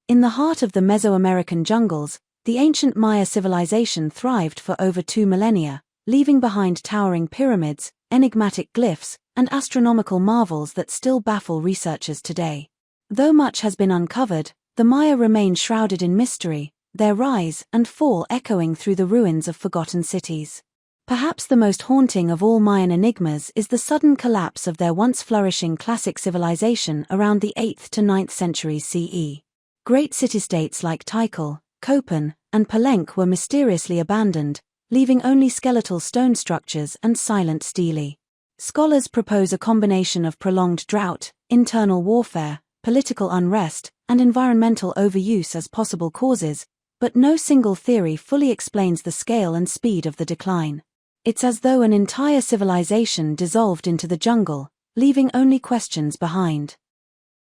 In the heart of the Mesoamerican jungles, the ancient Maya civilization thrived for over 2 millennia, leaving behind towering pyramids, enigmatic glyphs, and astronomical marvels that still baffle researchers today. Though much has been uncovered, the Maya remain shrouded in mystery, their rise and fall echoing through the ruins of forgotten cities. Perhaps the most haunting of all Mayan enigmas is the sudden collapse of their once flourishing classic civilization around the 8th to 9th centuries CE. Great city-states like Tikal, Copan, and Palenque were mysteriously abandoned, leaving only skeletal stone structures and silent stelae. Scholars propose a combination of prolonged drought, internal warfare, political unrest, and environmental overuse as possible causes, but no single theory fully explains the scale and speed of the decline. It's as though an entire civilization dissolved into the jungle, leaving only questions behind.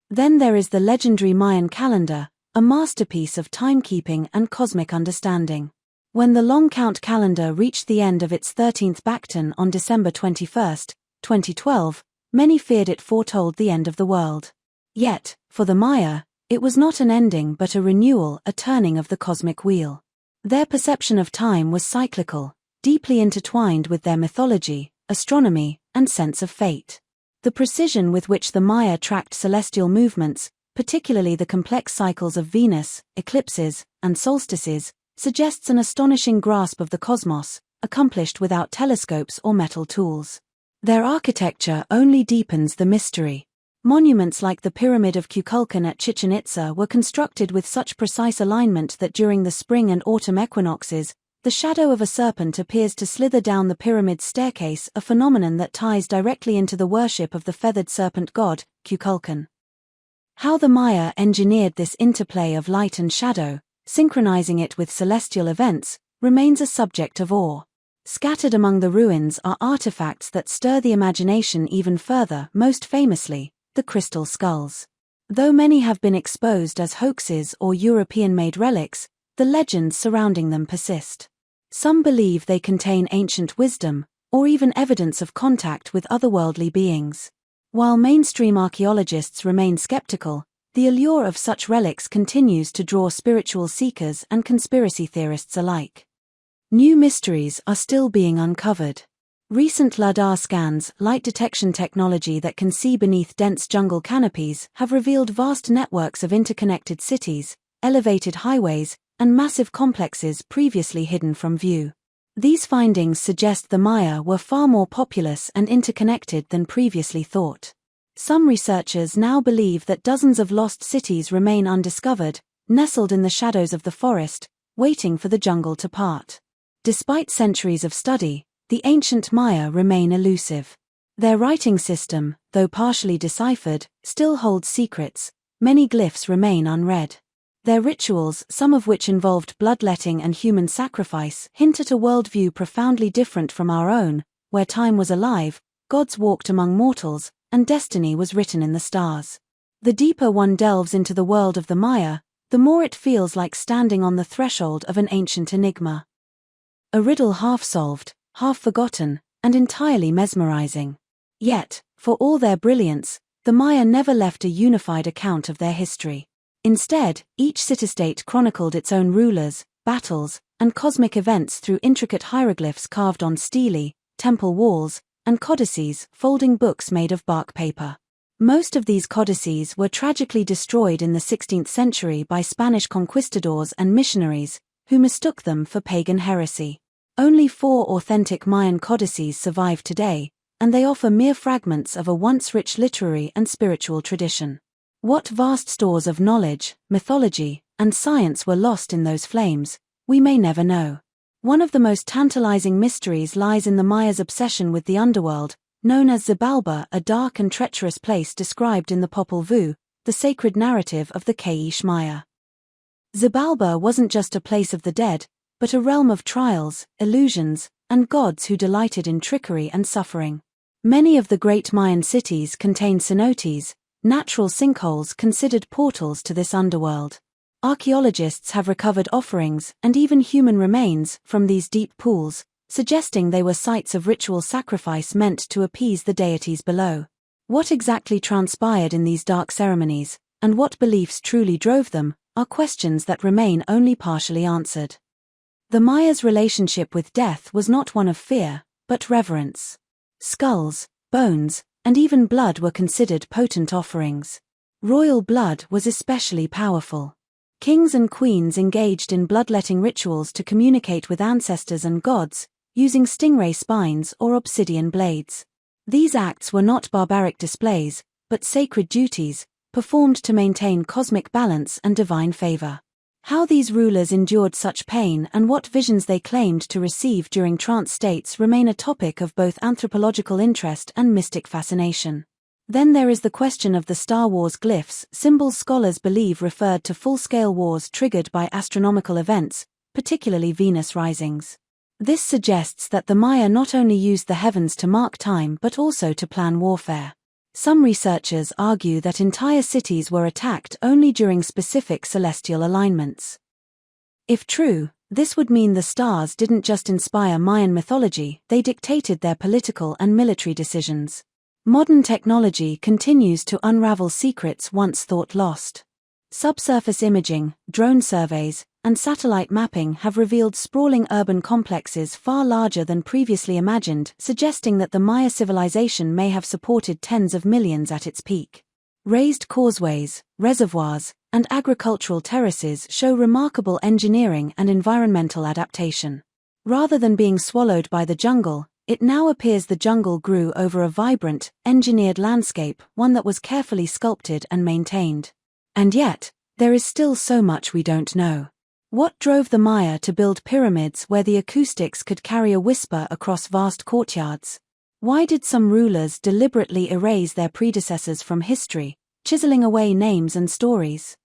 Then there is the legendary Mayan calendar, a masterpiece of timekeeping and cosmic understanding. When the long count calendar reached the end of its 13th Bacton on December 21, 2012, many feared it foretold the end of the world. Yet, for the Maya, it was not an ending but a renewal, a turning of the cosmic wheel. Their perception of time was cyclical, deeply intertwined with their mythology, astronomy, and sense of fate. The precision with which the Maya tracked celestial movements, particularly the complex cycles of Venus, eclipses, and solstices, suggests an astonishing grasp of the cosmos, accomplished without telescopes or metal tools. Their architecture only deepens the mystery. Monuments like the Pyramid of Tzolk'in at Chichen Itza were constructed with such precise alignment that during the spring and autumn equinoxes, the shadow of a serpent appears to slither down the pyramid's staircase, a phenomenon that ties directly into the worship of the feathered serpent god, Tzolk'in. How the Maya engineered this interplay of light and shadow, synchronizing it with celestial events, remains a subject of awe. Scattered among the ruins are artifacts that stir the imagination even further, most famously, the crystal skulls. Though many have been exposed as hoaxes or European-made relics, the legends surrounding them persist. Some believe they contain ancient wisdom, or even evidence of contact with otherworldly beings. While mainstream archaeologists remain skeptical, the allure of such relics continues to draw spiritual seekers and conspiracy theorists alike. New mysteries are still being uncovered. Recent LiDAR scans, light detection technology that can see beneath dense jungle canopies, have revealed vast networks of interconnected cities, elevated highways, and massive complexes previously hidden from view. These findings suggest the Maya were far more populous and interconnected than previously thought. Some researchers now believe that dozens of lost cities remain undiscovered, nestled in the shadows of the forest, waiting for the jungle to part. Despite centuries of study, the ancient Maya remain elusive. Their writing system, though partially deciphered, still holds secrets. Many glyphs remain unread. Their rituals, some of which involved bloodletting and human sacrifice, hint at a worldview profoundly different from our own, where time was alive, gods walked among mortals, and destiny was written in the stars. The deeper one delves into the world of the Maya, the more it feels like standing on the threshold of an ancient enigma. A riddle half-solved, half-forgotten, and entirely mesmerizing. Yet, for all their brilliance, the Maya never left a unified account of their history. Instead, each city-state chronicled its own rulers, battles, and cosmic events through intricate hieroglyphs carved on stelae, temple walls, and codices, folding books made of bark paper. Most of these codices were tragically destroyed in the 16th century by Spanish conquistadors and missionaries, who mistook them for pagan heresy. Only 4 authentic Mayan codices survive today, and they offer mere fragments of a once rich literary and spiritual tradition. What vast stores of knowledge, mythology, and science were lost in those flames, we may never know. One of the most tantalizing mysteries lies in the Maya's obsession with the underworld, known as Xibalba, a dark and treacherous place described in the Popol Vuh, the sacred narrative of the K'iche' Maya. Xibalba wasn't just a place of the dead, but a realm of trials, illusions, and gods who delighted in trickery and suffering. Many of the great Mayan cities contain cenotes, natural sinkholes considered portals to this underworld. Archaeologists have recovered offerings and even human remains from these deep pools, suggesting they were sites of ritual sacrifice meant to appease the deities below. What exactly transpired in these dark ceremonies, and what beliefs truly drove them, are questions that remain only partially answered. The Mayas' relationship with death was not one of fear, but reverence. Skulls, bones, and even blood were considered potent offerings. Royal blood was especially powerful. Kings and queens engaged in bloodletting rituals to communicate with ancestors and gods, using stingray spines or obsidian blades. These acts were not barbaric displays, but sacred duties, performed to maintain cosmic balance and divine favor. How these rulers endured such pain and what visions they claimed to receive during trance states remain a topic of both anthropological interest and mystic fascination. Then there is the question of the Star Wars glyphs, symbols scholars believe referred to full-scale wars triggered by astronomical events, particularly Venus risings. This suggests that the Maya not only used the heavens to mark time but also to plan warfare. Some researchers argue that entire cities were attacked only during specific celestial alignments. If true, this would mean the stars didn't just inspire Mayan mythology, they dictated their political and military decisions. Modern technology continues to unravel secrets once thought lost. Subsurface imaging, drone surveys, and satellite mapping have revealed sprawling urban complexes far larger than previously imagined, suggesting that the Maya civilization may have supported tens of millions at its peak. Raised causeways, reservoirs, and agricultural terraces show remarkable engineering and environmental adaptation. Rather than being swallowed by the jungle, it now appears the jungle grew over a vibrant, engineered landscape, one that was carefully sculpted and maintained. And yet, there is still so much we don't know. What drove the Maya to build pyramids where the acoustics could carry a whisper across vast courtyards? Why did some rulers deliberately erase their predecessors from history, chiseling away names and stories?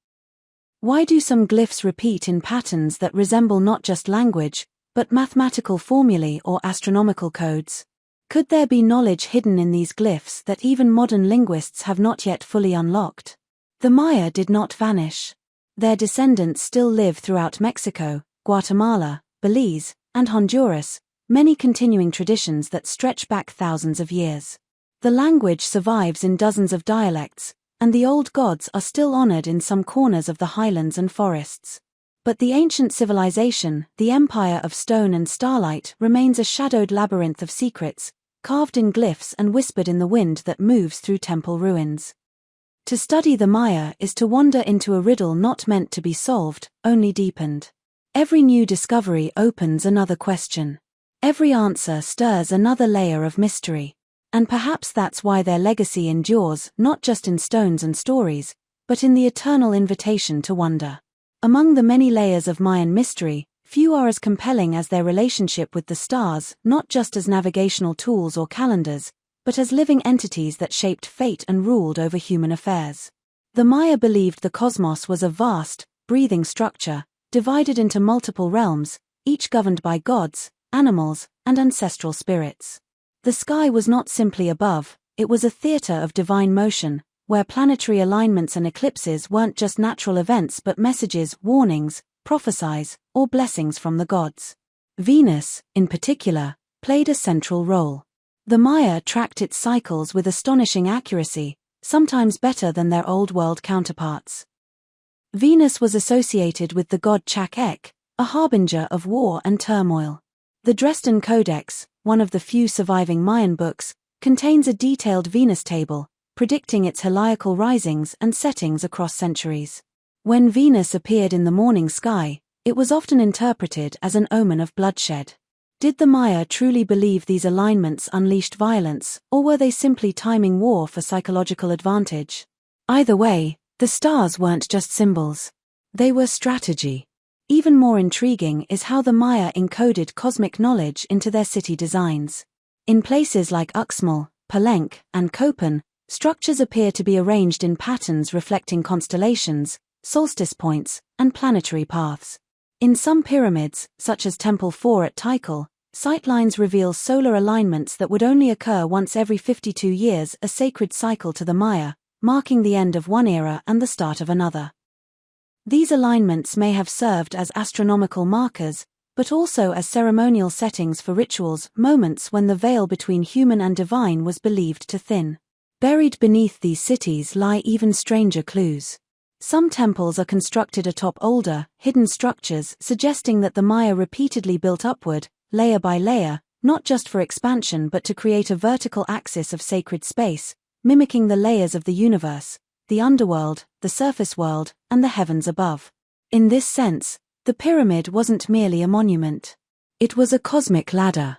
Why do some glyphs repeat in patterns that resemble not just language, but mathematical formulae or astronomical codes? Could there be knowledge hidden in these glyphs that even modern linguists have not yet fully unlocked? The Maya did not vanish. Their descendants still live throughout Mexico, Guatemala, Belize, and Honduras, many continuing traditions that stretch back thousands of years. The language survives in dozens of dialects, and the old gods are still honored in some corners of the highlands and forests. But the ancient civilization, the empire of stone and starlight, remains a shadowed labyrinth of secrets, carved in glyphs and whispered in the wind that moves through temple ruins. To study the Maya is to wander into a riddle not meant to be solved, only deepened. Every new discovery opens another question. Every answer stirs another layer of mystery. And perhaps that's why their legacy endures, not just in stones and stories, but in the eternal invitation to wonder. Among the many layers of Mayan mystery, few are as compelling as their relationship with the stars, not just as navigational tools or calendars, but as living entities that shaped fate and ruled over human affairs. The Maya believed the cosmos was a vast, breathing structure, divided into multiple realms, each governed by gods, animals, and ancestral spirits. The sky was not simply above, it was a theater of divine motion, where planetary alignments and eclipses weren't just natural events but messages, warnings, prophecies, or blessings from the gods. Venus, in particular, played a central role. The Maya tracked its cycles with astonishing accuracy, sometimes better than their Old World counterparts. Venus was associated with the god Tzolk'in, a harbinger of war and turmoil. The Dresden Codex, one of the few surviving Mayan books, contains a detailed Venus table, predicting its heliacal risings and settings across centuries. When Venus appeared in the morning sky, it was often interpreted as an omen of bloodshed. Did the Maya truly believe these alignments unleashed violence, or were they simply timing war for psychological advantage? Either way, the stars weren't just symbols. They were strategy. Even more intriguing is how the Maya encoded cosmic knowledge into their city designs. In places like Uxmal, Palenque, and Copan, structures appear to be arranged in patterns reflecting constellations, solstice points, and planetary paths. In some pyramids, such as Temple 4 at Tikal, sightlines reveal solar alignments that would only occur once every 52 years, a sacred cycle to the Maya, marking the end of one era and the start of another. These alignments may have served as astronomical markers, but also as ceremonial settings for rituals, moments when the veil between human and divine was believed to thin. Buried beneath these cities lie even stranger clues. Some temples are constructed atop older, hidden structures, suggesting that the Maya repeatedly built upward, layer by layer, not just for expansion but to create a vertical axis of sacred space, mimicking the layers of the universe, the underworld, the surface world, and the heavens above. In this sense, the pyramid wasn't merely a monument. It was a cosmic ladder.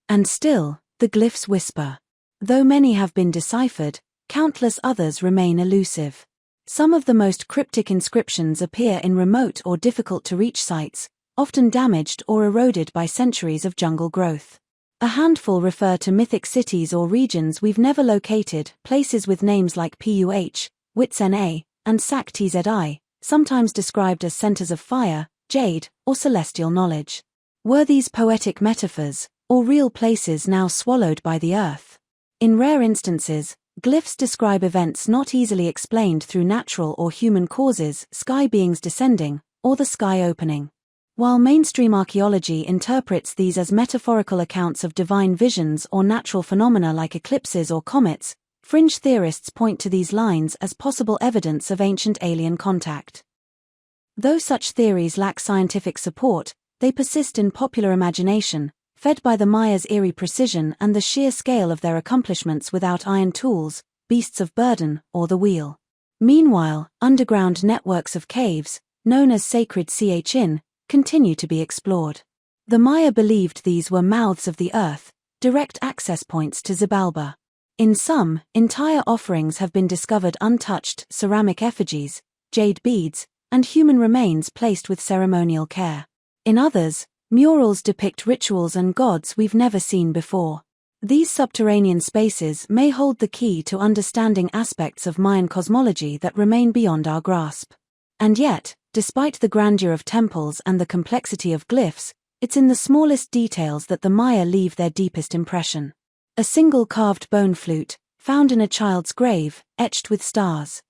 And still, the glyphs whisper. Though many have been deciphered, countless others remain elusive. Some of the most cryptic inscriptions appear in remote or difficult-to-reach sites, often damaged or eroded by centuries of jungle growth. A handful refer to mythic cities or regions we've never located, places with names like Puh, Witz-Na, and Sak-Tz'i, sometimes described as centers of fire, jade, or celestial knowledge. Were these poetic metaphors, or real places now swallowed by the earth? In rare instances, glyphs describe events not easily explained through natural or human causes, sky beings descending, or the sky opening. While mainstream archaeology interprets these as metaphorical accounts of divine visions or natural phenomena like eclipses or comets, fringe theorists point to these lines as possible evidence of ancient alien contact. Though such theories lack scientific support, they persist in popular imagination, fed by the Maya's eerie precision and the sheer scale of their accomplishments without iron tools, beasts of burden, or the wheel. Meanwhile, underground networks of caves, known as sacred Tzolk'in, continue to be explored. The Maya believed these were mouths of the earth, direct access points to Xibalba. In some, entire offerings have been discovered untouched, ceramic effigies, jade beads, and human remains placed with ceremonial care. In others, murals depict rituals and gods we've never seen before. These subterranean spaces may hold the key to understanding aspects of Mayan cosmology that remain beyond our grasp. And yet, despite the grandeur of temples and the complexity of glyphs, it's in the smallest details that the Maya leave their deepest impression. A single carved bone flute, found in a child's grave, etched with stars.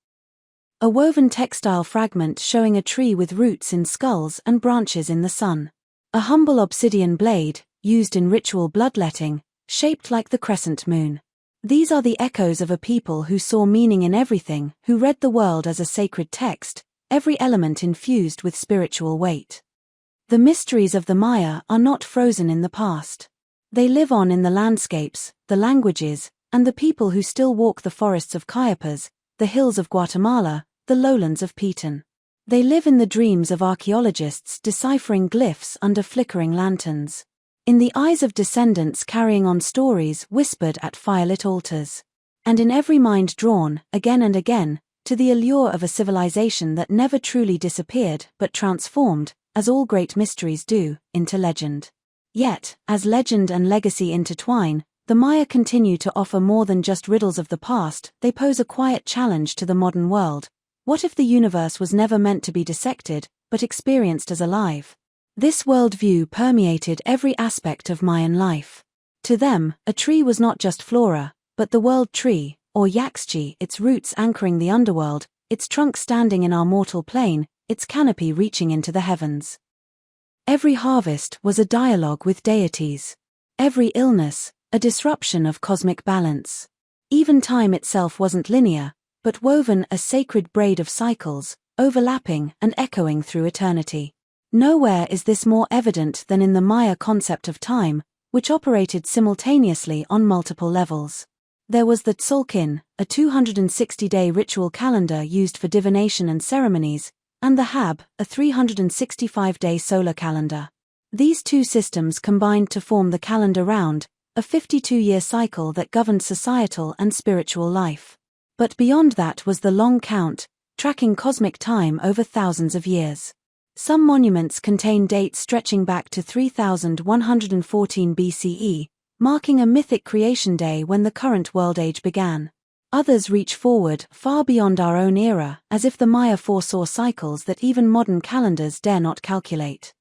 A woven textile fragment showing a tree with roots in skulls and branches in the sun. A humble obsidian blade, used in ritual bloodletting, shaped like the crescent moon. These are the echoes of a people who saw meaning in everything, who read the world as a sacred text, every element infused with spiritual weight. The mysteries of the Maya are not frozen in the past. They live on in the landscapes, the languages, and the people who still walk the forests of Chiapas, the hills of Guatemala, the lowlands of Petén. They live in the dreams of archaeologists deciphering glyphs under flickering lanterns. In the eyes of descendants carrying on stories whispered at firelit altars. And in every mind drawn, again and again, to the allure of a civilization that never truly disappeared but transformed, as all great mysteries do, into legend. Yet, as legend and legacy intertwine, the Maya continue to offer more than just riddles of the past. They pose a quiet challenge to the modern world. What if the universe was never meant to be dissected, but experienced as alive? This worldview permeated every aspect of Mayan life. To them, a tree was not just flora, but the world tree, or Yaxchi, its roots anchoring the underworld, its trunk standing in our mortal plane, its canopy reaching into the heavens. Every harvest was a dialogue with deities. Every illness, a disruption of cosmic balance. Even time itself wasn't linear, but woven a sacred braid of cycles, overlapping and echoing through eternity. Nowhere is this more evident than in the Maya concept of time, which operated simultaneously on multiple levels. There was the Tzolk'in, a 260-day ritual calendar used for divination and ceremonies, and the Hab, a 365-day solar calendar. These two systems combined to form the calendar round, a 52-year cycle that governed societal and spiritual life. But beyond that was the long count, tracking cosmic time over thousands of years. Some monuments contain dates stretching back to 3114 BCE, marking a mythic creation day when the current world age began. Others reach forward, far beyond our own era, as if the Maya foresaw cycles that even modern calendars dare not calculate.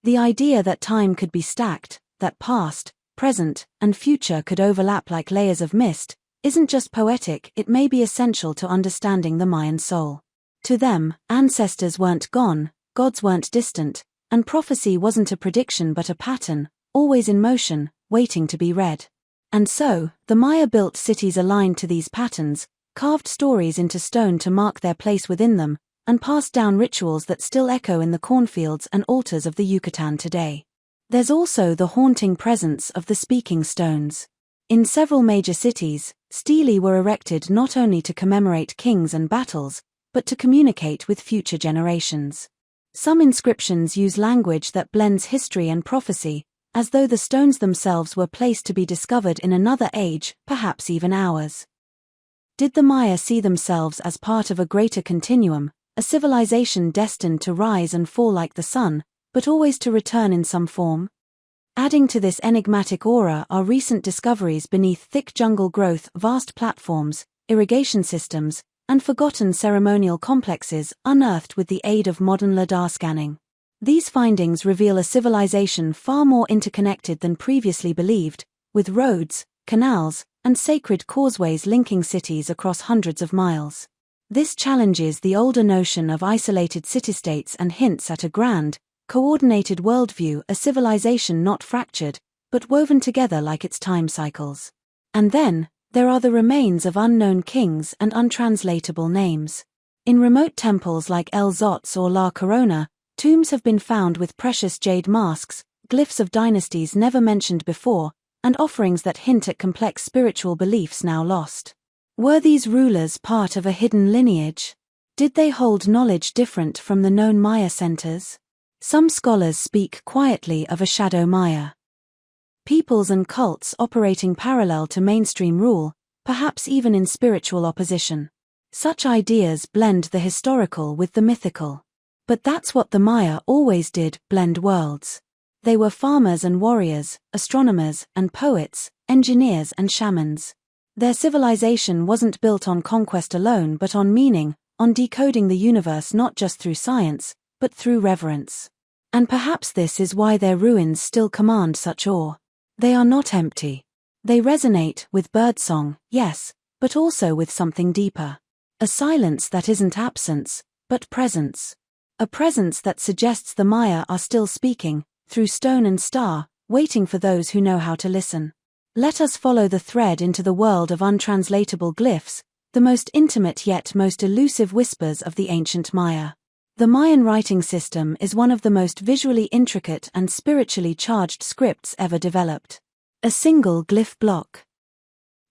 The idea that time could be stacked, that past, present, and future could overlap like layers of mist, isn't just poetic, it may be essential to understanding the Mayan soul. To them, ancestors weren't gone, gods weren't distant, and prophecy wasn't a prediction but a pattern, always in motion, waiting to be read. And so, the Maya built cities aligned to these patterns, carved stories into stone to mark their place within them, and passed down rituals that still echo in the cornfields and altars of the Yucatan today. There's also the haunting presence of the speaking stones. In several major cities, stelae were erected not only to commemorate kings and battles, but to communicate with future generations. Some inscriptions use language that blends history and prophecy, as though the stones themselves were placed to be discovered in another age, perhaps even ours. Did the Maya see themselves as part of a greater continuum, a civilization destined to rise and fall like the sun, but always to return in some form? Adding to this enigmatic aura are recent discoveries beneath thick jungle growth, vast platforms, irrigation systems, and forgotten ceremonial complexes unearthed with the aid of modern LiDAR scanning. These findings reveal a civilization far more interconnected than previously believed, with roads, canals, and sacred causeways linking cities across hundreds of miles. This challenges the older notion of isolated city-states and hints at a grand, coordinated worldview, a civilization not fractured, but woven together like its time cycles. And then, there are the remains of unknown kings and untranslatable names. In remote temples like El Zotz or La Corona, tombs have been found with precious jade masks, glyphs of dynasties never mentioned before, and offerings that hint at complex spiritual beliefs now lost. Were these rulers part of a hidden lineage? Did they hold knowledge different from the known Maya centers? Some scholars speak quietly of a shadow Maya. Peoples and cults operating parallel to mainstream rule, perhaps even in spiritual opposition. Such ideas blend the historical with the mythical. But that's what the Maya always did, blend worlds. They were farmers and warriors, astronomers and poets, engineers and shamans. Their civilization wasn't built on conquest alone but on meaning, on decoding the universe not just through science, but through reverence. And perhaps this is why their ruins still command such awe. They are not empty. They resonate with birdsong, yes, but also with something deeper. A silence that isn't absence, but presence. A presence that suggests the Maya are still speaking, through stone and star, waiting for those who know how to listen. Let us follow the thread into the world of untranslatable glyphs, the most intimate yet most elusive whispers of the ancient Maya. The Mayan writing system is one of the most visually intricate and spiritually charged scripts ever developed. A single glyph block.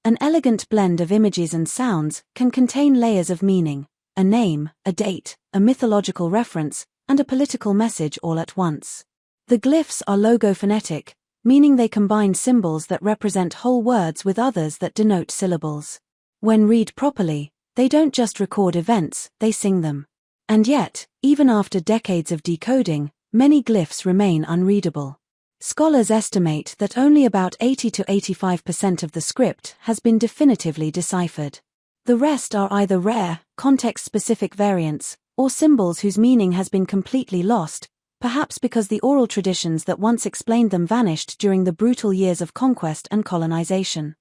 An elegant blend of images and sounds can contain layers of meaning, a name, a date, a mythological reference, and a political message all at once. The glyphs are logophonetic, meaning they combine symbols that represent whole words with others that denote syllables. When read properly, they don't just record events, they sing them. And yet, even after decades of decoding, many glyphs remain unreadable. Scholars estimate that only about 80 to 85% of the script has been definitively deciphered. The rest are either rare, context-specific variants, or symbols whose meaning has been completely lost, perhaps because the oral traditions that once explained them vanished during the brutal years of conquest and colonization.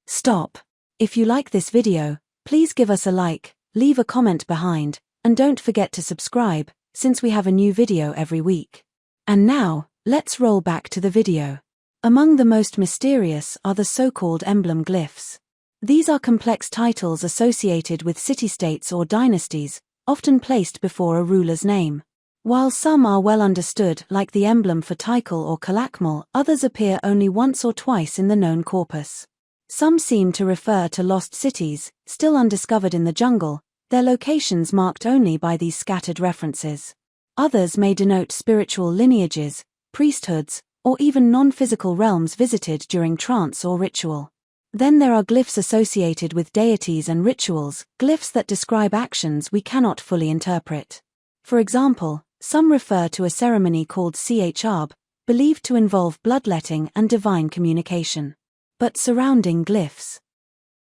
Stop. If you like this video, please give us a like, leave a comment behind, and don't forget to subscribe, since we have a new video every week. And now, let's roll back to the video. Among the most mysterious are the so-called emblem glyphs. These are complex titles associated with city-states or dynasties, often placed before a ruler's name. While some are well understood, like the emblem for Tikal or Calakmul, others appear only once or twice in the known corpus. Some seem to refer to lost cities, still undiscovered in the jungle, their locations marked only by these scattered references. Others may denote spiritual lineages, priesthoods, or even non-physical realms visited during trance or ritual. Then there are glyphs associated with deities and rituals, glyphs that describe actions we cannot fully interpret. For example, some refer to a ceremony called Charb, believed to involve bloodletting and divine communication. But surrounding glyphs.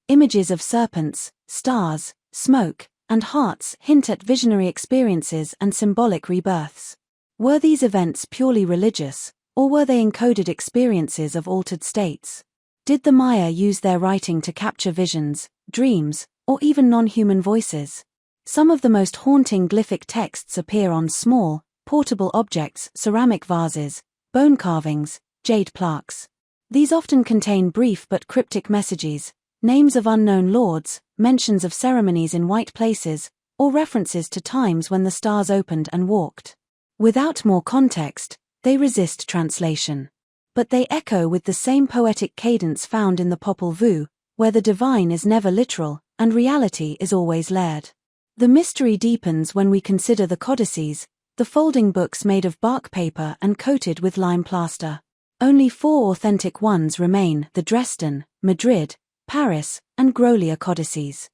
Images of serpents, stars, smoke, and hearts hint at visionary experiences and symbolic rebirths. Were these events purely religious, or were they encoded experiences of altered states? Did the Maya use their writing to capture visions, dreams, or even non-human voices? Some of the most haunting glyphic texts appear on small, portable objects, ceramic vases, bone carvings, jade plaques. These often contain brief but cryptic messages, names of unknown lords, mentions of ceremonies in white places, or references to times when the stars opened and walked. Without more context, they resist translation. But they echo with the same poetic cadence found in the Popol Vuh, where the divine is never literal, and reality is always layered. The mystery deepens when we consider the codices, the folding books made of bark paper and coated with lime plaster. Only 4 authentic ones remain: the Dresden, Madrid, Paris, and Grolier codices.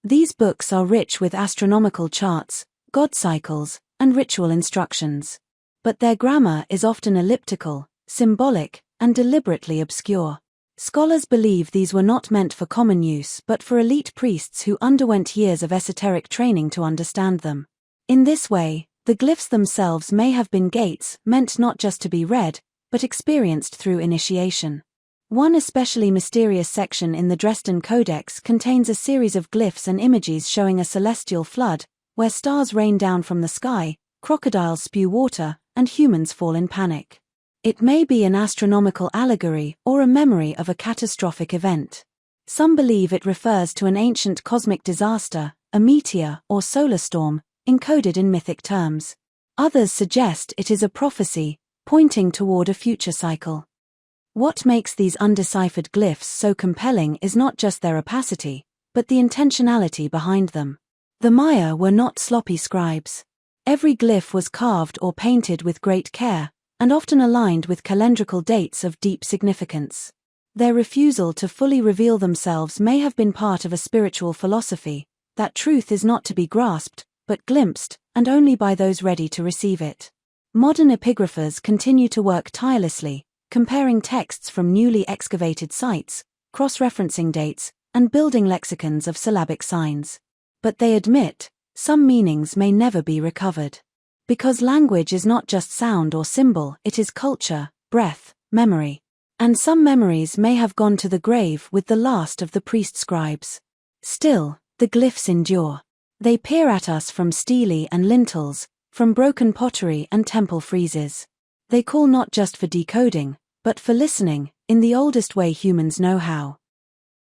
These books are rich with astronomical charts, god cycles, and ritual instructions. But their grammar is often elliptical, symbolic, and deliberately obscure. Scholars believe these were not meant for common use but for elite priests who underwent years of esoteric training to understand them. In this way, the glyphs themselves may have been gates meant not just to be read, but experienced through initiation. One especially mysterious section in the Dresden Codex contains a series of glyphs and images showing a celestial flood, where stars rain down from the sky, crocodiles spew water, and humans fall in panic. It may be an astronomical allegory or a memory of a catastrophic event. Some believe it refers to an ancient cosmic disaster, a meteor or solar storm, encoded in mythic terms. Others suggest it is a prophecy, pointing toward a future cycle. What makes these undeciphered glyphs so compelling is not just their opacity, but the intentionality behind them. The Maya were not sloppy scribes. Every glyph was carved or painted with great care, and often aligned with calendrical dates of deep significance. Their refusal to fully reveal themselves may have been part of a spiritual philosophy, that truth is not to be grasped, but glimpsed, and only by those ready to receive it. Modern epigraphers continue to work tirelessly, comparing texts from newly excavated sites, cross-referencing dates, and building lexicons of syllabic signs. But they admit, some meanings may never be recovered. Because language is not just sound or symbol, it is culture, breath, memory. And some memories may have gone to the grave with the last of the priest-scribes. Still, the glyphs endure. They peer at us from stelae and lintels, from broken pottery and temple friezes. They call not just for decoding, but for listening, in the oldest way humans know how.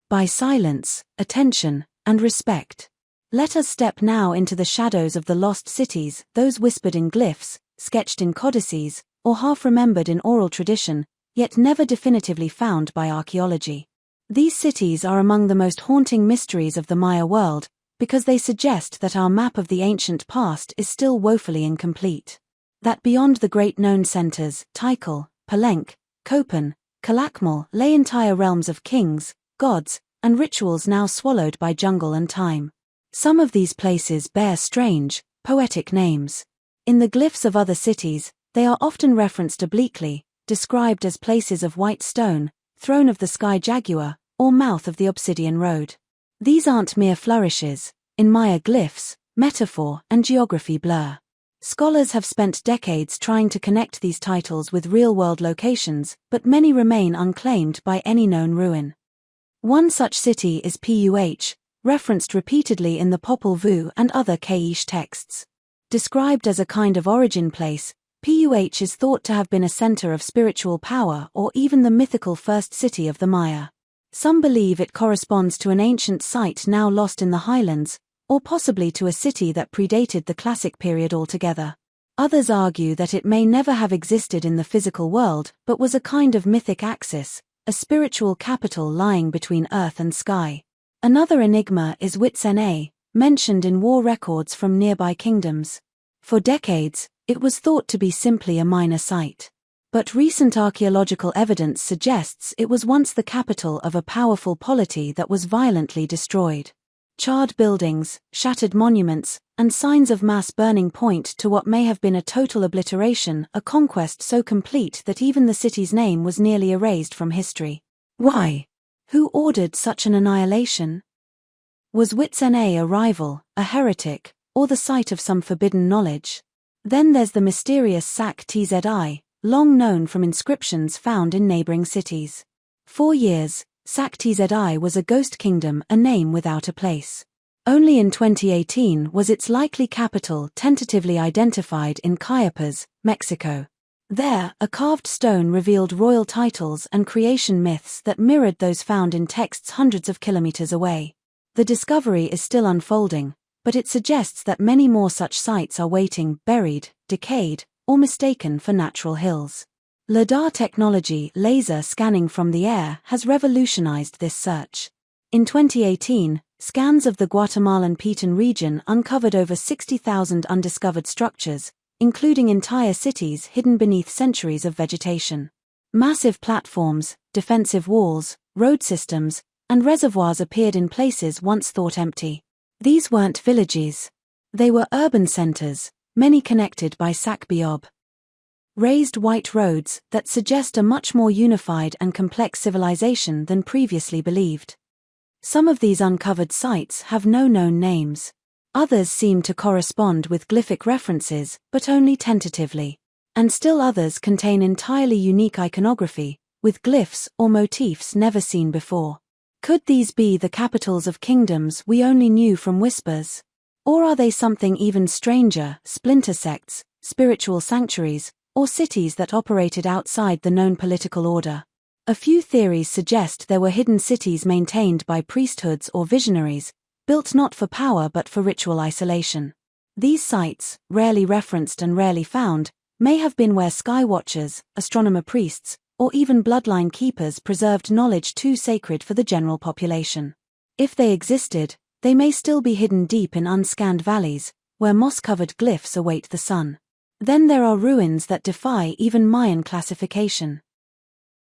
By silence, attention, and respect. Let us step now into the shadows of the lost cities, those whispered in glyphs, sketched in codices, or half-remembered in oral tradition, yet never definitively found by archaeology. These cities are among the most haunting mysteries of the Maya world, because they suggest that our map of the ancient past is still woefully incomplete. That beyond the great known centers, Tikal, Palenque, Köpen, Calakmul, lay entire realms of kings, gods, and rituals now swallowed by jungle and time. Some of these places bear strange, poetic names. In the glyphs of other cities, they are often referenced obliquely, described as places of white stone, throne of the sky jaguar, or mouth of the obsidian road. These aren't mere flourishes. In Maya glyphs, metaphor and geography blur. Scholars have spent decades trying to connect these titles with real-world locations, but many remain unclaimed by any known ruin. One such city is Puh, referenced repeatedly in the Popol Vuh and other K'iche texts. Described as a kind of origin place, Puh is thought to have been a center of spiritual power or even the mythical first city of the Maya. Some believe it corresponds to an ancient site now lost in the highlands, or possibly to a city that predated the classic period altogether. Others argue that it may never have existed in the physical world, but was a kind of mythic axis, a spiritual capital lying between earth and sky. Another enigma is Huitzilopochtli, mentioned in war records from nearby kingdoms. For decades, it was thought to be simply a minor site. But recent archaeological evidence suggests it was once the capital of a powerful polity that was violently destroyed. Charred buildings, shattered monuments, and signs of mass burning point to what may have been a total obliteration, a conquest so complete that even the city's name was nearly erased from history. Why? Who ordered such an annihilation? Was Huitzilopochtli a rival, a heretic, or the site of some forbidden knowledge? Then there's the mysterious Tzolk'in, long known from inscriptions found in neighboring cities. For years, Tzolk'in was a ghost kingdom, a name without a place. Only in 2018 was its likely capital tentatively identified in Chiapas, Mexico. There, a carved stone revealed royal titles and creation myths that mirrored those found in texts hundreds of kilometers away. The discovery is still unfolding, but it suggests that many more such sites are waiting, buried, decayed, or mistaken for natural hills. LiDAR technology, laser scanning from the air, has revolutionized this search. In 2018, scans of the Guatemalan Petén region uncovered over 60,000 undiscovered structures, including entire cities hidden beneath centuries of vegetation. Massive platforms, defensive walls, road systems, and reservoirs appeared in places once thought empty. These weren't villages. They were urban centers, many connected by sac-biob. Raised white roads that suggest a much more unified and complex civilization than previously believed. Some of these uncovered sites have no known names. Others seem to correspond with glyphic references, but only tentatively. And still others contain entirely unique iconography, with glyphs or motifs never seen before. Could these be the capitals of kingdoms we only knew from whispers? Or are they something even stranger, splinter sects, spiritual sanctuaries, or cities that operated outside the known political order? A few theories suggest there were hidden cities maintained by priesthoods or visionaries, built not for power but for ritual isolation. These sites, rarely referenced and rarely found, may have been where sky watchers, astronomer priests, or even bloodline keepers preserved knowledge too sacred for the general population. If they existed, they may still be hidden deep in unscanned valleys, where moss-covered glyphs await the sun. Then there are ruins that defy even Mayan classification.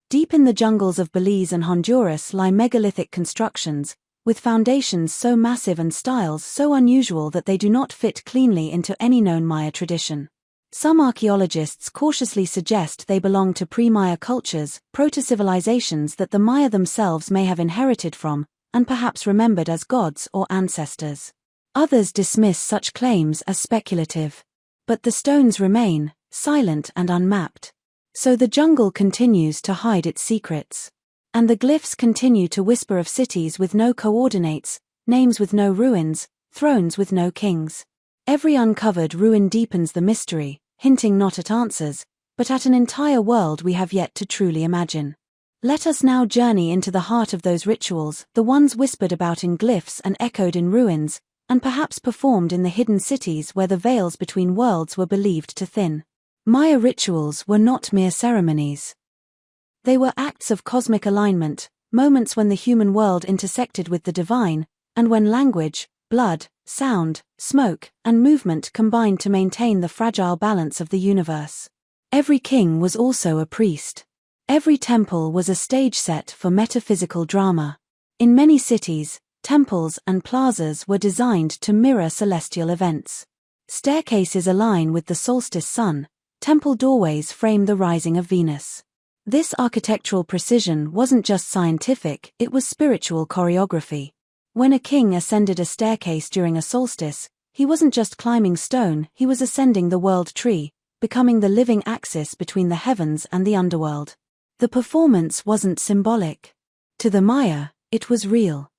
Deep in the jungles of Belize and Honduras lie megalithic constructions, with foundations so massive and styles so unusual that they do not fit cleanly into any known Maya tradition. Some archaeologists cautiously suggest they belong to pre-Maya cultures, proto-civilizations that the Maya themselves may have inherited from, and perhaps remembered as gods or ancestors. Others dismiss such claims as speculative. But the stones remain, silent and unmapped. So the jungle continues to hide its secrets. And the glyphs continue to whisper of cities with no coordinates, names with no ruins, thrones with no kings. Every uncovered ruin deepens the mystery, hinting not at answers, but at an entire world we have yet to truly imagine. Let us now journey into the heart of those rituals, the ones whispered about in glyphs and echoed in ruins, and perhaps performed in the hidden cities where the veils between worlds were believed to thin. Maya rituals were not mere ceremonies. They were acts of cosmic alignment, moments when the human world intersected with the divine, and when language, blood, sound, smoke, and movement combined to maintain the fragile balance of the universe. Every king was also a priest. Every temple was a stage set for metaphysical drama. In many cities, temples and plazas were designed to mirror celestial events. Staircases align with the solstice sun, temple doorways frame the rising of Venus. This architectural precision wasn't just scientific, it was spiritual choreography. When a king ascended a staircase during a solstice, he wasn't just climbing stone, he was ascending the world tree, becoming the living axis between the heavens and the underworld. The performance wasn't symbolic. To the Maya, it was real.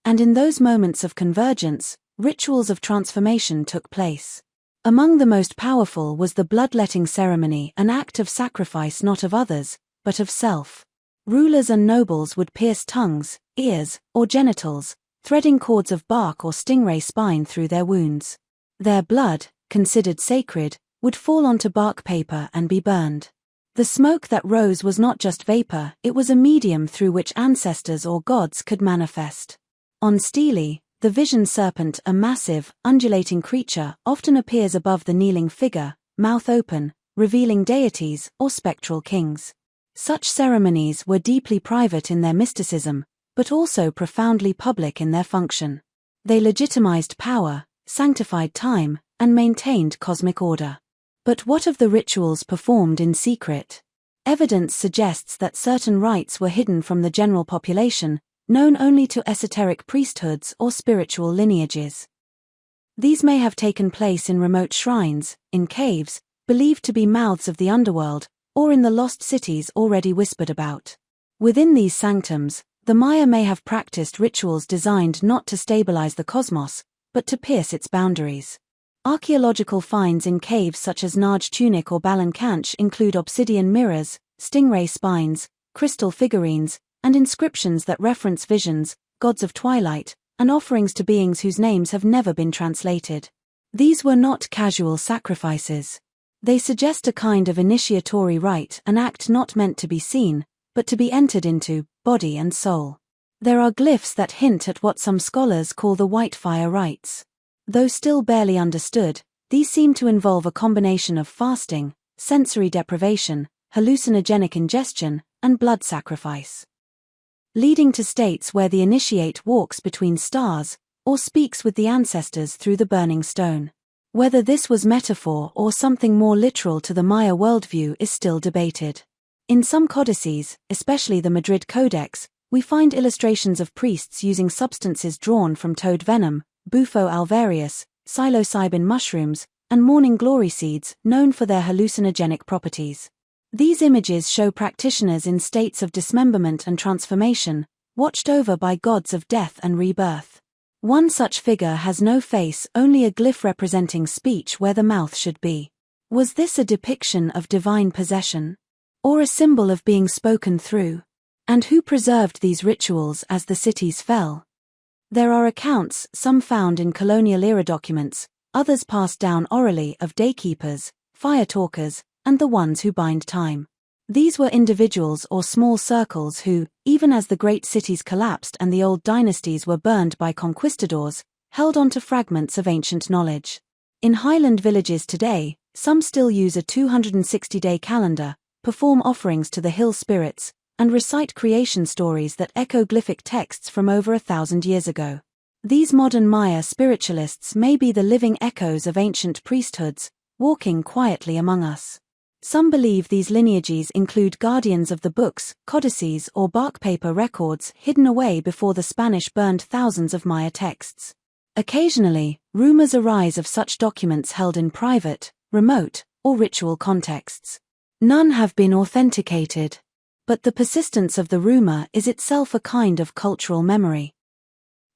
And in those moments of convergence, rituals of transformation took place. Among the most powerful was the bloodletting ceremony, an act of sacrifice not of others, but of self. Rulers and nobles would pierce tongues, ears, or genitals, threading cords of bark or stingray spine through their wounds. Their blood, considered sacred, would fall onto bark paper and be burned. The smoke that rose was not just vapor, it was a medium through which ancestors or gods could manifest. On stele, the vision serpent, a massive, undulating creature, often appears above the kneeling figure, mouth open, revealing deities or spectral kings. Such ceremonies were deeply private in their mysticism, but also profoundly public in their function. They legitimized power, sanctified time, and maintained cosmic order. But what of the rituals performed in secret? Evidence suggests that certain rites were hidden from the general population, known only to esoteric priesthoods or spiritual lineages. These may have taken place in remote shrines, in caves, believed to be mouths of the underworld, or in the lost cities already whispered about. Within these sanctums, the Maya may have practiced rituals designed not to stabilize the cosmos, but to pierce its boundaries. Archaeological finds in caves such as Naj Tunic or Balankanch include obsidian mirrors, stingray spines, crystal figurines, and inscriptions that reference visions, gods of twilight, and offerings to beings whose names have never been translated. These were not casual sacrifices. They suggest a kind of initiatory rite, an act not meant to be seen, but to be entered into, body and soul. There are glyphs that hint at what some scholars call the white fire rites. Though still barely understood, these seem to involve a combination of fasting, sensory deprivation, hallucinogenic ingestion, and blood sacrifice, leading to states where the initiate walks between stars, or speaks with the ancestors through the burning stone. Whether this was metaphor or something more literal to the Maya worldview is still debated. In some codices, especially the Madrid Codex, we find illustrations of priests using substances drawn from toad venom, Bufo alvarius, psilocybin mushrooms, and morning glory seeds, known for their hallucinogenic properties. These images show practitioners in states of dismemberment and transformation, watched over by gods of death and rebirth. One such figure has no face, only a glyph representing speech where the mouth should be. Was this a depiction of divine possession? Or a symbol of being spoken through? And who preserved these rituals as the cities fell? There are accounts, some found in colonial-era documents, others passed down orally, of daykeepers, fire talkers, and the ones who bind time. These were individuals or small circles who, even as the great cities collapsed and the old dynasties were burned by conquistadors, held on to fragments of ancient knowledge. In highland villages today, some still use a 260-day calendar, perform offerings to the hill spirits, and recite creation stories that echo glyphic texts from over 1,000 years ago. These modern Maya spiritualists may be the living echoes of ancient priesthoods, walking quietly among us. Some believe these lineages include guardians of the books, codices, or bark paper records hidden away before the Spanish burned thousands of Maya texts. Occasionally, rumors arise of such documents held in private, remote, or ritual contexts. None have been authenticated. But the persistence of the rumor is itself a kind of cultural memory.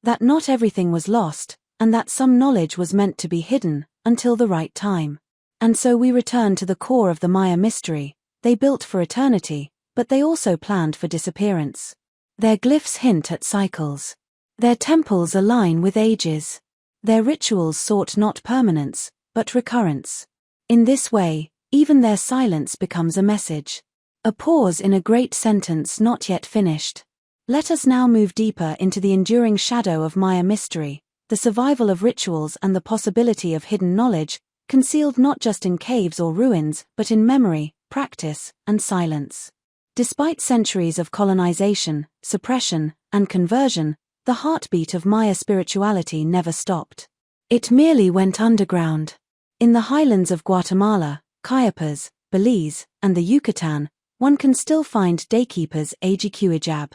That not everything was lost, and that some knowledge was meant to be hidden, until the right time. And so we return to the core of the Maya mystery. They built for eternity, but they also planned for disappearance. Their glyphs hint at cycles. Their temples align with ages. Their rituals sought not permanence, but recurrence. In this way, even their silence becomes a message. A pause in a great sentence not yet finished. Let us now move deeper into the enduring shadow of Maya mystery, the survival of rituals and the possibility of hidden knowledge, concealed not just in caves or ruins, but in memory, practice, and silence. Despite centuries of colonization, suppression, and conversion, the heartbeat of Maya spirituality never stopped. It merely went underground. In the highlands of Guatemala, Chiapas, Belize, and the Yucatan, one can still find daykeepers Ajikuijab,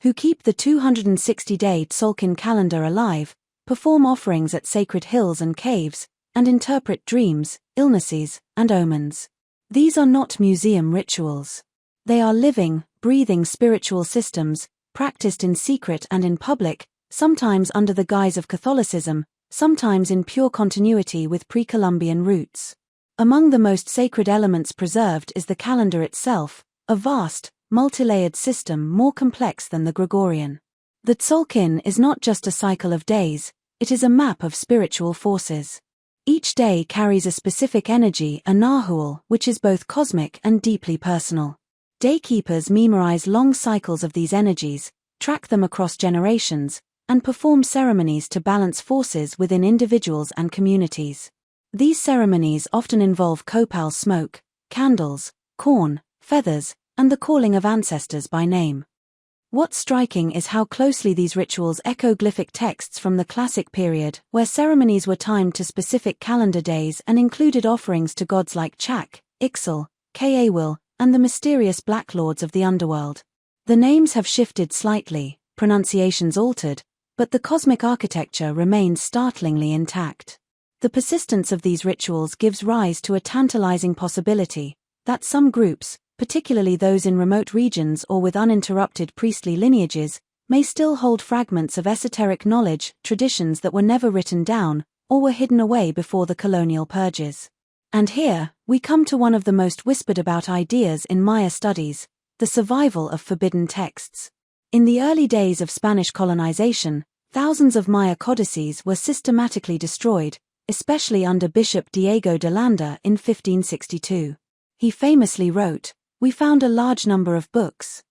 who keep the 260-day Tzolk'in calendar alive, perform offerings at sacred hills and caves, and interpret dreams, illnesses, and omens. These are not museum rituals. They are living, breathing spiritual systems, practiced in secret and in public, sometimes under the guise of Catholicism, sometimes in pure continuity with pre-Columbian roots. Among the most sacred elements preserved is the calendar itself, a vast, multi-layered system more complex than the Gregorian. The Tzolk'in is not just a cycle of days, it is a map of spiritual forces. Each day carries a specific energy, a nahual, which is both cosmic and deeply personal. Daykeepers memorize long cycles of these energies, track them across generations, and perform ceremonies to balance forces within individuals and communities. These ceremonies often involve copal smoke, candles, corn, feathers, and the calling of ancestors by name. What's striking is how closely these rituals echo glyphic texts from the classic period, where ceremonies were timed to specific calendar days and included offerings to gods like Chak, Ixal, Kaawil, and the mysterious Black Lords of the underworld. The names have shifted slightly, pronunciations altered, but the cosmic architecture remains startlingly intact. The persistence of these rituals gives rise to a tantalizing possibility that some groups, particularly those in remote regions or with uninterrupted priestly lineages, may still hold fragments of esoteric knowledge, traditions that were never written down, or were hidden away before the colonial purges. And here, we come to one of the most whispered about ideas in Maya studies, the survival of forbidden texts. In the early days of Spanish colonization, thousands of Maya codices were systematically destroyed, especially under Bishop Diego de Landa in 1562. He famously wrote, "We found a large number of books.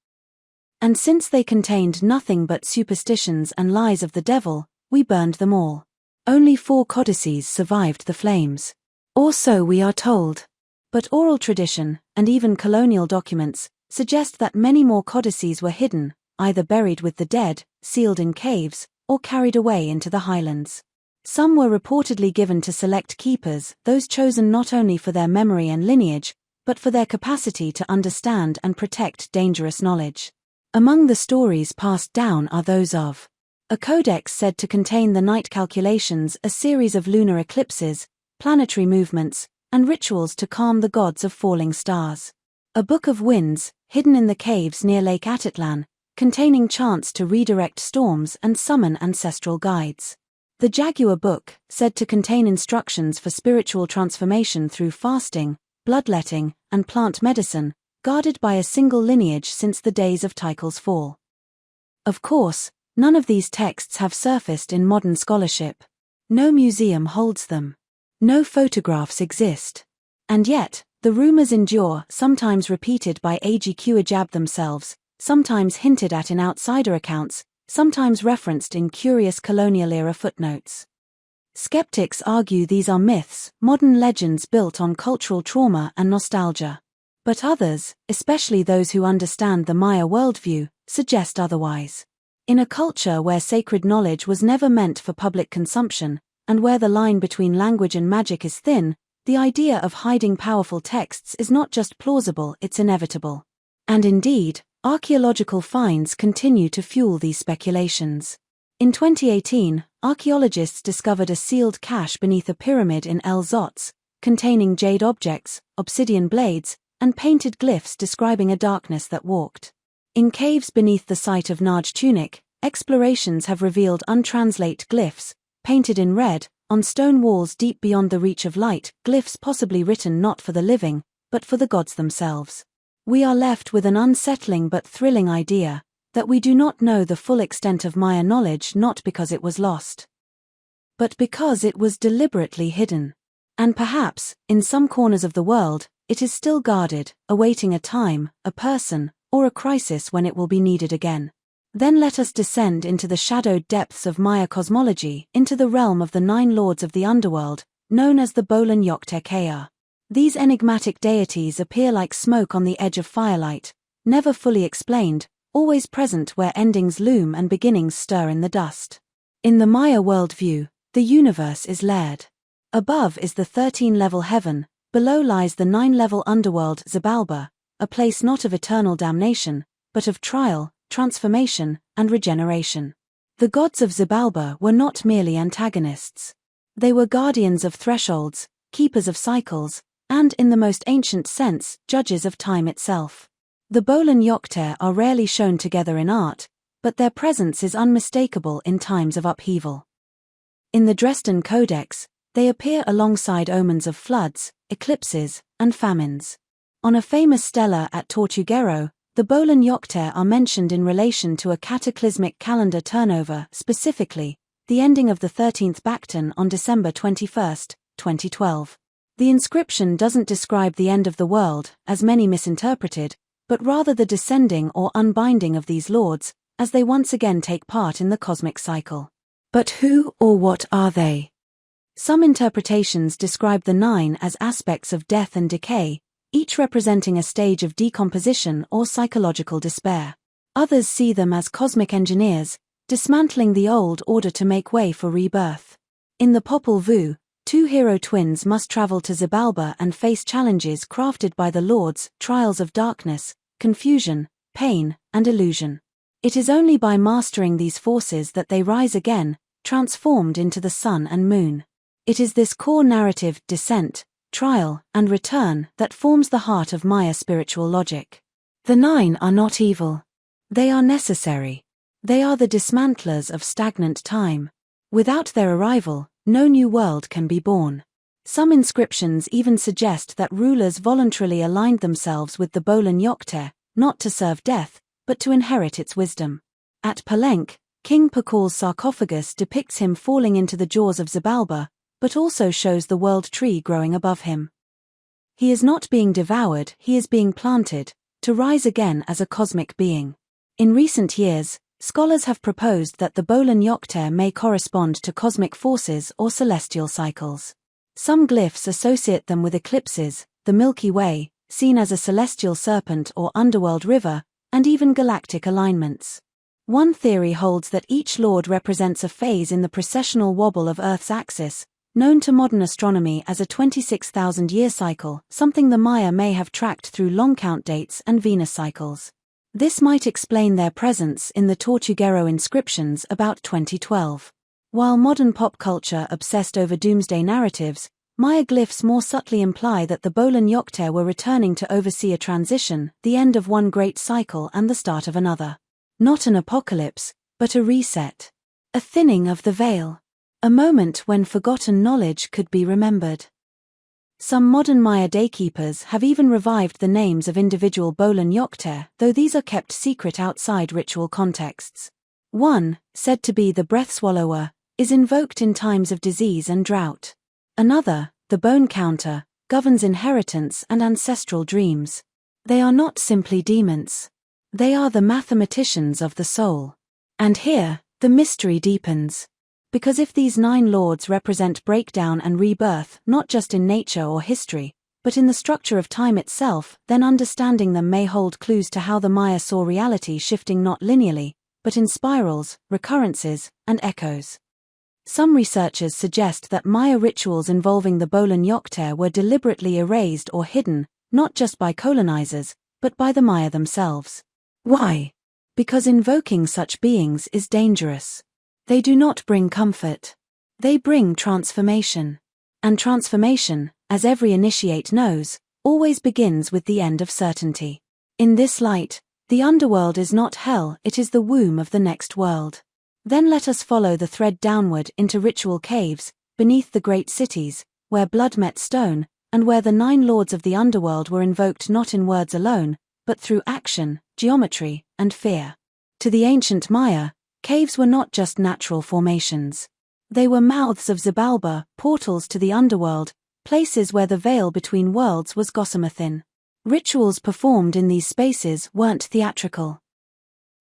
And since they contained nothing but superstitions and lies of the devil, we burned them all. Only 4 codices survived the flames. Or so we are told." But oral tradition, and even colonial documents, suggest that many more codices were hidden, either buried with the dead, sealed in caves, or carried away into the highlands. Some were reportedly given to select keepers, those chosen not only for their memory and lineage, but for their capacity to understand and protect dangerous knowledge. Among the stories passed down are those of a codex said to contain the night calculations, a series of lunar eclipses, planetary movements, and rituals to calm the gods of falling stars. A book of winds, hidden in the caves near Lake Atitlan, containing chants to redirect storms and summon ancestral guides. The Jaguar book, said to contain instructions for spiritual transformation through fasting, bloodletting, and plant medicine, guarded by a single lineage since the days of Tychel's fall. Of course, none of these texts have surfaced in modern scholarship. No museum holds them. No photographs exist. And yet, the rumors endure, sometimes repeated by AGQ themselves, sometimes hinted at in outsider accounts, sometimes referenced in curious colonial-era footnotes. Skeptics argue these are myths, modern legends built on cultural trauma and nostalgia. But others, especially those who understand the Maya worldview, suggest otherwise. In a culture where sacred knowledge was never meant for public consumption, and where the line between language and magic is thin, the idea of hiding powerful texts is not just plausible, it's inevitable. And indeed, archaeological finds continue to fuel these speculations. In 2018, archaeologists discovered a sealed cache beneath a pyramid in El Zotz, containing jade objects, obsidian blades, and painted glyphs describing a darkness that walked. In caves beneath the site of Naj Tunic, explorations have revealed untranslate glyphs, painted in red, on stone walls deep beyond the reach of light, glyphs possibly written not for the living, but for the gods themselves. We are left with an unsettling but thrilling idea, that we do not know the full extent of Maya knowledge not because it was lost, but because it was deliberately hidden. And perhaps, in some corners of the world, it is still guarded, awaiting a time, a person, or a crisis when it will be needed again. Then let us descend into the shadowed depths of Maya cosmology, into the realm of the 9 lords of the underworld, known as the Bolan Yoktekea. These enigmatic deities appear like smoke on the edge of firelight, never fully explained, always present where endings loom and beginnings stir in the dust. In the Maya worldview, the universe is layered. Above is the 13-level heaven, below lies the 9-level underworld Xibalba, a place not of eternal damnation, but of trial, transformation, and regeneration. The gods of Xibalba were not merely antagonists. They were guardians of thresholds, keepers of cycles, and, in the most ancient sense, judges of time itself. The Bolan Yokter are rarely shown together in art, but their presence is unmistakable in times of upheaval. In the Dresden Codex, they appear alongside omens of floods, eclipses, and famines. On a famous stela at Tortuguero, the Bolan Yokter are mentioned in relation to a cataclysmic calendar turnover, specifically, the ending of the 13th Bacton on December 21, 2012. The inscription doesn't describe the end of the world, as many misinterpreted, but rather the descending or unbinding of these lords, as they once again take part in the cosmic cycle. But who or what are they? Some interpretations describe the 9 as aspects of death and decay, each representing a stage of decomposition or psychological despair. Others see them as cosmic engineers, dismantling the old order to make way for rebirth. In the Popol Vuh, 2 hero twins must travel to Xibalba and face challenges crafted by the lords, trials of darkness, confusion, pain, and illusion. It is only by mastering these forces that they rise again, transformed into the sun and moon. It is this core narrative, descent, trial, and return, that forms the heart of Maya spiritual logic. The 9 are not evil. They are necessary. They are the dismantlers of stagnant time. Without their arrival, no new world can be born. Some inscriptions even suggest that rulers voluntarily aligned themselves with the Bolan Yokte, not to serve death, but to inherit its wisdom. At Palenque, King Pakal's sarcophagus depicts him falling into the jaws of Xibalba, but also shows the world tree growing above him. He is not being devoured, he is being planted, to rise again as a cosmic being. In recent years, scholars have proposed that the Bolan Yokte may correspond to cosmic forces or celestial cycles. Some glyphs associate them with eclipses, the Milky Way, seen as a celestial serpent or underworld river, and even galactic alignments. One theory holds that each lord represents a phase in the precessional wobble of Earth's axis, known to modern astronomy as a 26,000-year cycle, something the Maya may have tracked through long count dates and Venus cycles. This might explain their presence in the Tortuguero inscriptions about 2012. While modern pop culture obsessed over doomsday narratives, Maya glyphs more subtly imply that the Bolan Yokte were returning to oversee a transition, the end of one great cycle and the start of another. Not an apocalypse, but a reset. A thinning of the veil. A moment when forgotten knowledge could be remembered. Some modern Maya daykeepers have even revived the names of individual Bolan Yokte, though these are kept secret outside ritual contexts. One, said to be the breath swallower, is invoked in times of disease and drought. Another, the bone counter, governs inheritance and ancestral dreams. They are not simply demons. They are the mathematicians of the soul. And here, the mystery deepens. Because if these 9 lords represent breakdown and rebirth not just in nature or history, but in the structure of time itself, then understanding them may hold clues to how the Maya saw reality shifting not linearly, but in spirals, recurrences, and echoes. Some researchers suggest that Maya rituals involving the Bolan Yokte were deliberately erased or hidden, not just by colonizers, but by the Maya themselves. Why? Because invoking such beings is dangerous. They do not bring comfort. They bring transformation. And transformation, as every initiate knows, always begins with the end of certainty. In this light, the underworld is not hell, it is the womb of the next world. Then let us follow the thread downward into ritual caves, beneath the great cities, where blood met stone, and where the 9 lords of the underworld were invoked not in words alone, but through action, geometry, and fear. To the ancient Maya, caves were not just natural formations. They were mouths of Xibalba, portals to the underworld, places where the veil between worlds was gossamer thin. Rituals performed in these spaces weren't theatrical.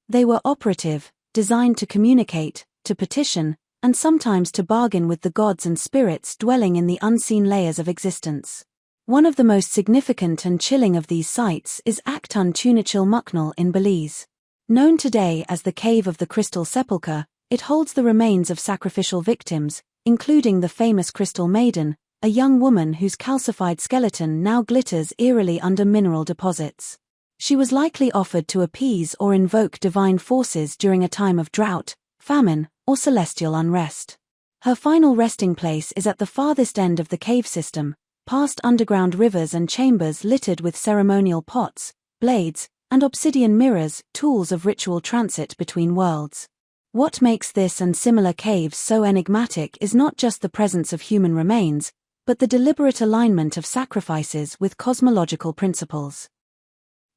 They were operative, designed to communicate, to petition, and sometimes to bargain with the gods and spirits dwelling in the unseen layers of existence. One of the most significant and chilling of these sites is Actun Tunichil Muknal in Belize. Known today as the Cave of the Crystal Sepulchre, it holds the remains of sacrificial victims, including the famous Crystal Maiden, a young woman whose calcified skeleton now glitters eerily under mineral deposits. She was likely offered to appease or invoke divine forces during a time of drought, famine, or celestial unrest. Her final resting place is at the farthest end of the cave system, past underground rivers and chambers littered with ceremonial pots, blades, and obsidian mirrors, tools of ritual transit between worlds. What makes this and similar caves so enigmatic is not just the presence of human remains, but the deliberate alignment of sacrifices with cosmological principles.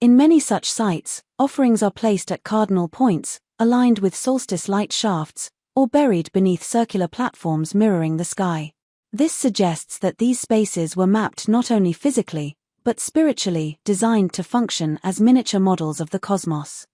In many such sites, offerings are placed at cardinal points, aligned with solstice light shafts, or buried beneath circular platforms mirroring the sky. This suggests that these spaces were mapped not only physically, but spiritually, designed to function as miniature models of the cosmos.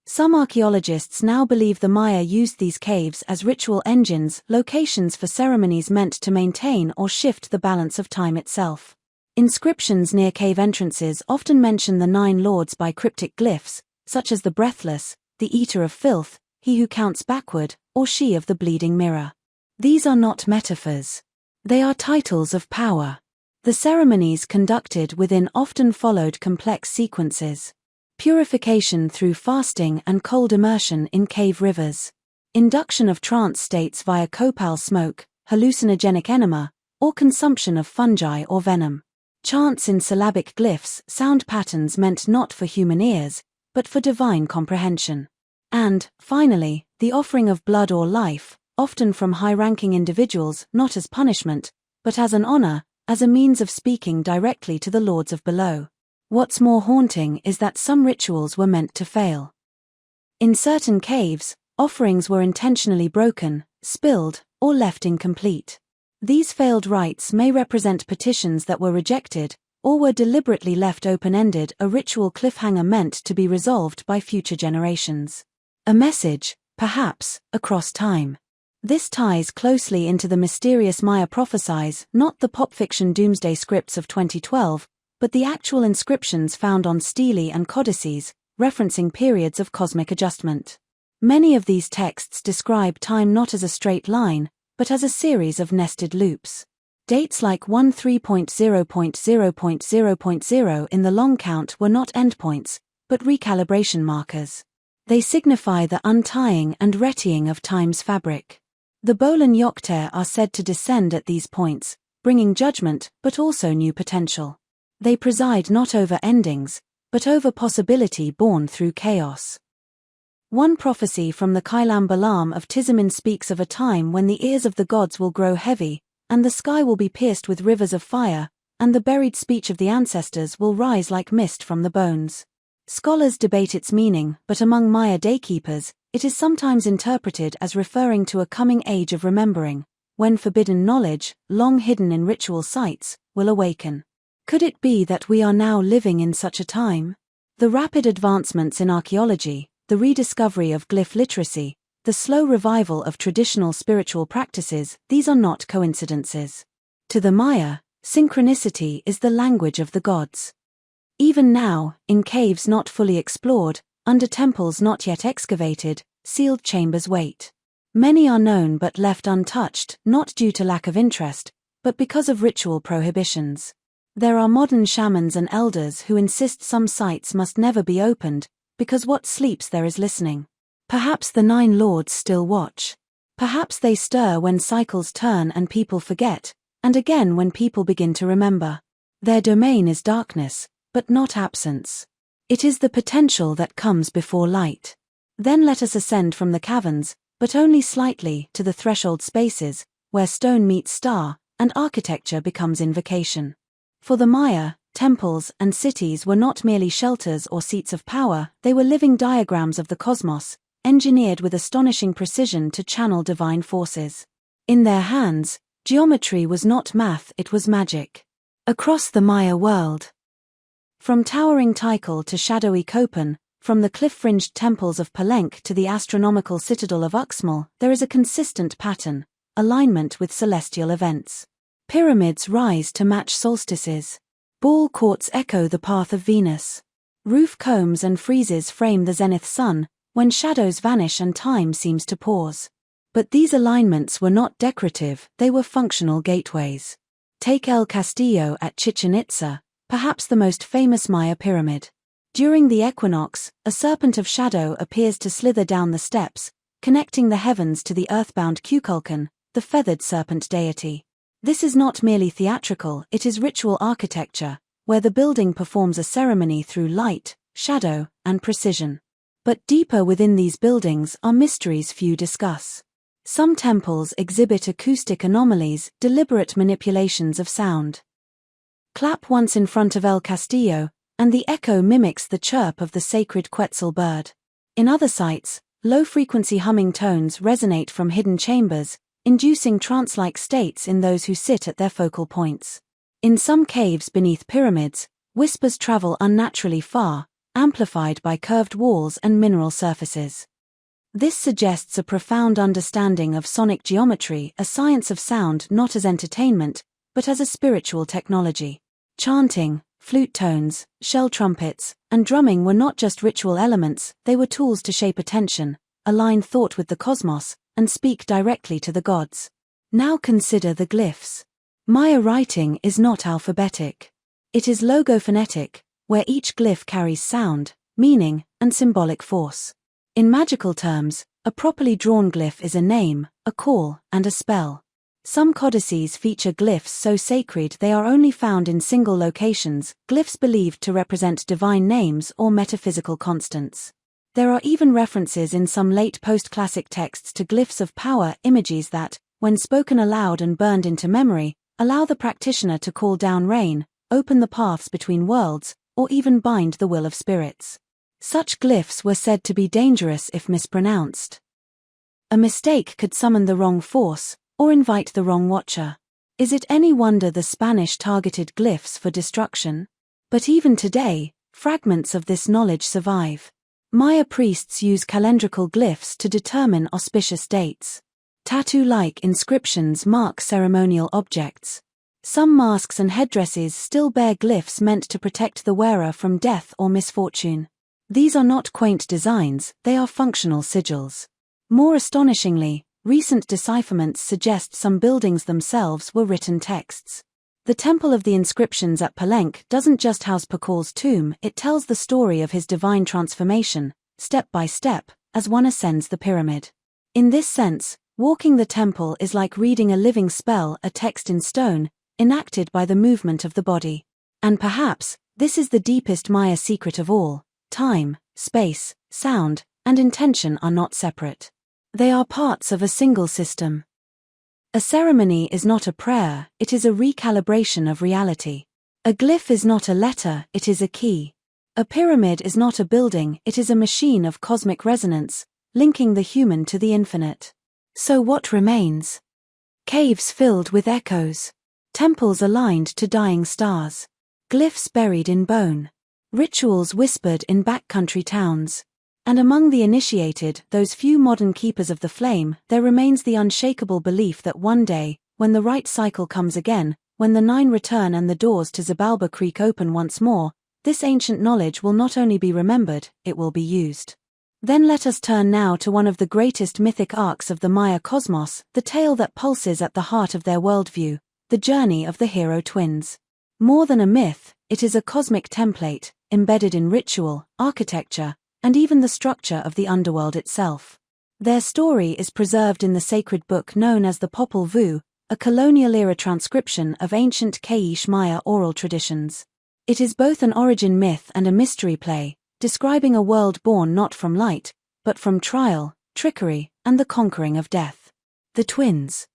Some archaeologists now believe the Maya used these caves as ritual engines, locations for ceremonies meant to maintain or shift the balance of time itself. Inscriptions near cave entrances often mention the 9 lords by cryptic glyphs, such as the Breathless, the Eater of Filth, He who counts backward, or She of the Bleeding Mirror. These are not metaphors. They are titles of power. The ceremonies conducted within often followed complex sequences. Purification through fasting and cold immersion in cave rivers. Induction of trance states via copal smoke, hallucinogenic enema, or consumption of fungi or venom. Chants in syllabic glyphs, sound patterns meant not for human ears, but for divine comprehension. And, finally, the offering of blood or life, often from high-ranking individuals, not as punishment, but as an honor, as a means of speaking directly to the lords of below. What's more haunting is that some rituals were meant to fail. In certain caves, offerings were intentionally broken, spilled, or left incomplete. These failed rites may represent petitions that were rejected, or were deliberately left open-ended, a ritual cliffhanger meant to be resolved by future generations. A message, perhaps, across time. This ties closely into the mysterious Maya Prophecies, not the pop fiction doomsday scripts of 2012, but the actual inscriptions found on stelae and codices, referencing periods of cosmic adjustment. Many of these texts describe time not as a straight line, but as a series of nested loops. Dates like 13.0.0.0.0 in the long count were not endpoints, but recalibration markers. They signify the untying and retying of time's fabric. The Bolan Yokter are said to descend at these points, bringing judgment but also new potential. They preside not over endings, but over possibility born through chaos. One prophecy from the Kailam Balaam of Tizimin speaks of a time when the ears of the gods will grow heavy, and the sky will be pierced with rivers of fire, and the buried speech of the ancestors will rise like mist from the bones. Scholars debate its meaning, but among Maya daykeepers, it is sometimes interpreted as referring to a coming age of remembering, when forbidden knowledge, long hidden in ritual sites, will awaken. Could it be that we are now living in such a time? The rapid advancements in archaeology, the rediscovery of glyph literacy, the slow revival of traditional spiritual practices, these are not coincidences. To the Maya, synchronicity is the language of the gods. Even now, in caves not fully explored, under temples not yet excavated, sealed chambers wait. Many are known but left untouched, not due to lack of interest, but because of ritual prohibitions. There are modern shamans and elders who insist some sites must never be opened, because what sleeps there is listening. Perhaps the Nine Lords still watch. Perhaps they stir when cycles turn and people forget, and again when people begin to remember. Their domain is darkness, but not absence. It is the potential that comes before light. Then let us ascend from the caverns, but only slightly, to the threshold spaces, where stone meets star, and architecture becomes invocation. For the Maya, temples and cities were not merely shelters or seats of power, they were living diagrams of the cosmos, engineered with astonishing precision to channel divine forces. In their hands, geometry was not math, it was magic. Across the Maya world. From towering Tikal to shadowy Köpen, from the cliff-fringed temples of Palenque to the astronomical citadel of Uxmal, there is a consistent pattern, alignment with celestial events. Pyramids rise to match solstices. Ball courts echo the path of Venus. Roof combs and friezes frame the zenith sun, when shadows vanish and time seems to pause. But these alignments were not decorative, they were functional gateways. Take El Castillo at Chichen Itza, perhaps the most famous Maya pyramid. During the equinox, a serpent of shadow appears to slither down the steps, connecting the heavens to the earthbound Tzolk'in, the feathered serpent deity. This is not merely theatrical, it is ritual architecture, where the building performs a ceremony through light, shadow, and precision. But deeper within these buildings are mysteries few discuss. Some temples exhibit acoustic anomalies, deliberate manipulations of sound. Clap once in front of El Castillo, and the echo mimics the chirp of the sacred Quetzal bird. In other sites, low-frequency humming tones resonate from hidden chambers, inducing trance-like states in those who sit at their focal points. In some caves beneath pyramids, whispers travel unnaturally far, amplified by curved walls and mineral surfaces. This suggests a profound understanding of sonic geometry, a science of sound not as entertainment, but as a spiritual technology. Chanting, flute tones, shell trumpets, and drumming were not just ritual elements, they were tools to shape attention, align thought with the cosmos, and speak directly to the gods. Now consider the glyphs. Maya writing is not alphabetic. It is logophonetic, where each glyph carries sound, meaning, and symbolic force. In magical terms, a properly drawn glyph is a name, a call, and a spell. Some codices feature glyphs so sacred they are only found in single locations, glyphs believed to represent divine names or metaphysical constants. There are even references in some late post-classic texts to glyphs of power images that, when spoken aloud and burned into memory, allow the practitioner to call down rain, open the paths between worlds, or even bind the will of spirits. Such glyphs were said to be dangerous if mispronounced. A mistake could summon the wrong force, or invite the wrong watcher. Is it any wonder the Spanish targeted glyphs for destruction? But even today, fragments of this knowledge survive. Maya priests use calendrical glyphs to determine auspicious dates. Tattoo-like inscriptions mark ceremonial objects. Some masks and headdresses still bear glyphs meant to protect the wearer from death or misfortune. These are not quaint designs, they are functional sigils. More astonishingly, recent decipherments suggest some buildings themselves were written texts. The Temple of the Inscriptions at Palenque doesn't just house Pakal's tomb, it tells the story of his divine transformation, step by step, as one ascends the pyramid. In this sense, walking the temple is like reading a living spell, a text in stone, enacted by the movement of the body. And perhaps, this is the deepest Maya secret of all: time, space, sound, and intention are not separate. They are parts of a single system. A ceremony is not a prayer, it is a recalibration of reality. A glyph is not a letter, it is a key. A pyramid is not a building, it is a machine of cosmic resonance, linking the human to the infinite. So what remains? Caves filled with echoes. Temples aligned to dying stars. Glyphs buried in bone. Rituals whispered in backcountry towns. And among the initiated, those few modern keepers of the flame, there remains the unshakable belief that one day, when the right cycle comes again, when the 9 return and the doors to Xibalba Creek open once more, this ancient knowledge will not only be remembered, it will be used. Then let us turn now to one of the greatest mythic arcs of the Maya cosmos, the tale that pulses at the heart of their worldview, the journey of the hero twins. More than a myth, it is a cosmic template, embedded in ritual, architecture, and even the structure of the underworld itself. Their story is preserved in the sacred book known as the Popol Vuh, a colonial-era transcription of ancient K'iche' Maya oral traditions. It is both an origin myth and a mystery play, describing a world born not from light, but from trial, trickery, and the conquering of death. The twins,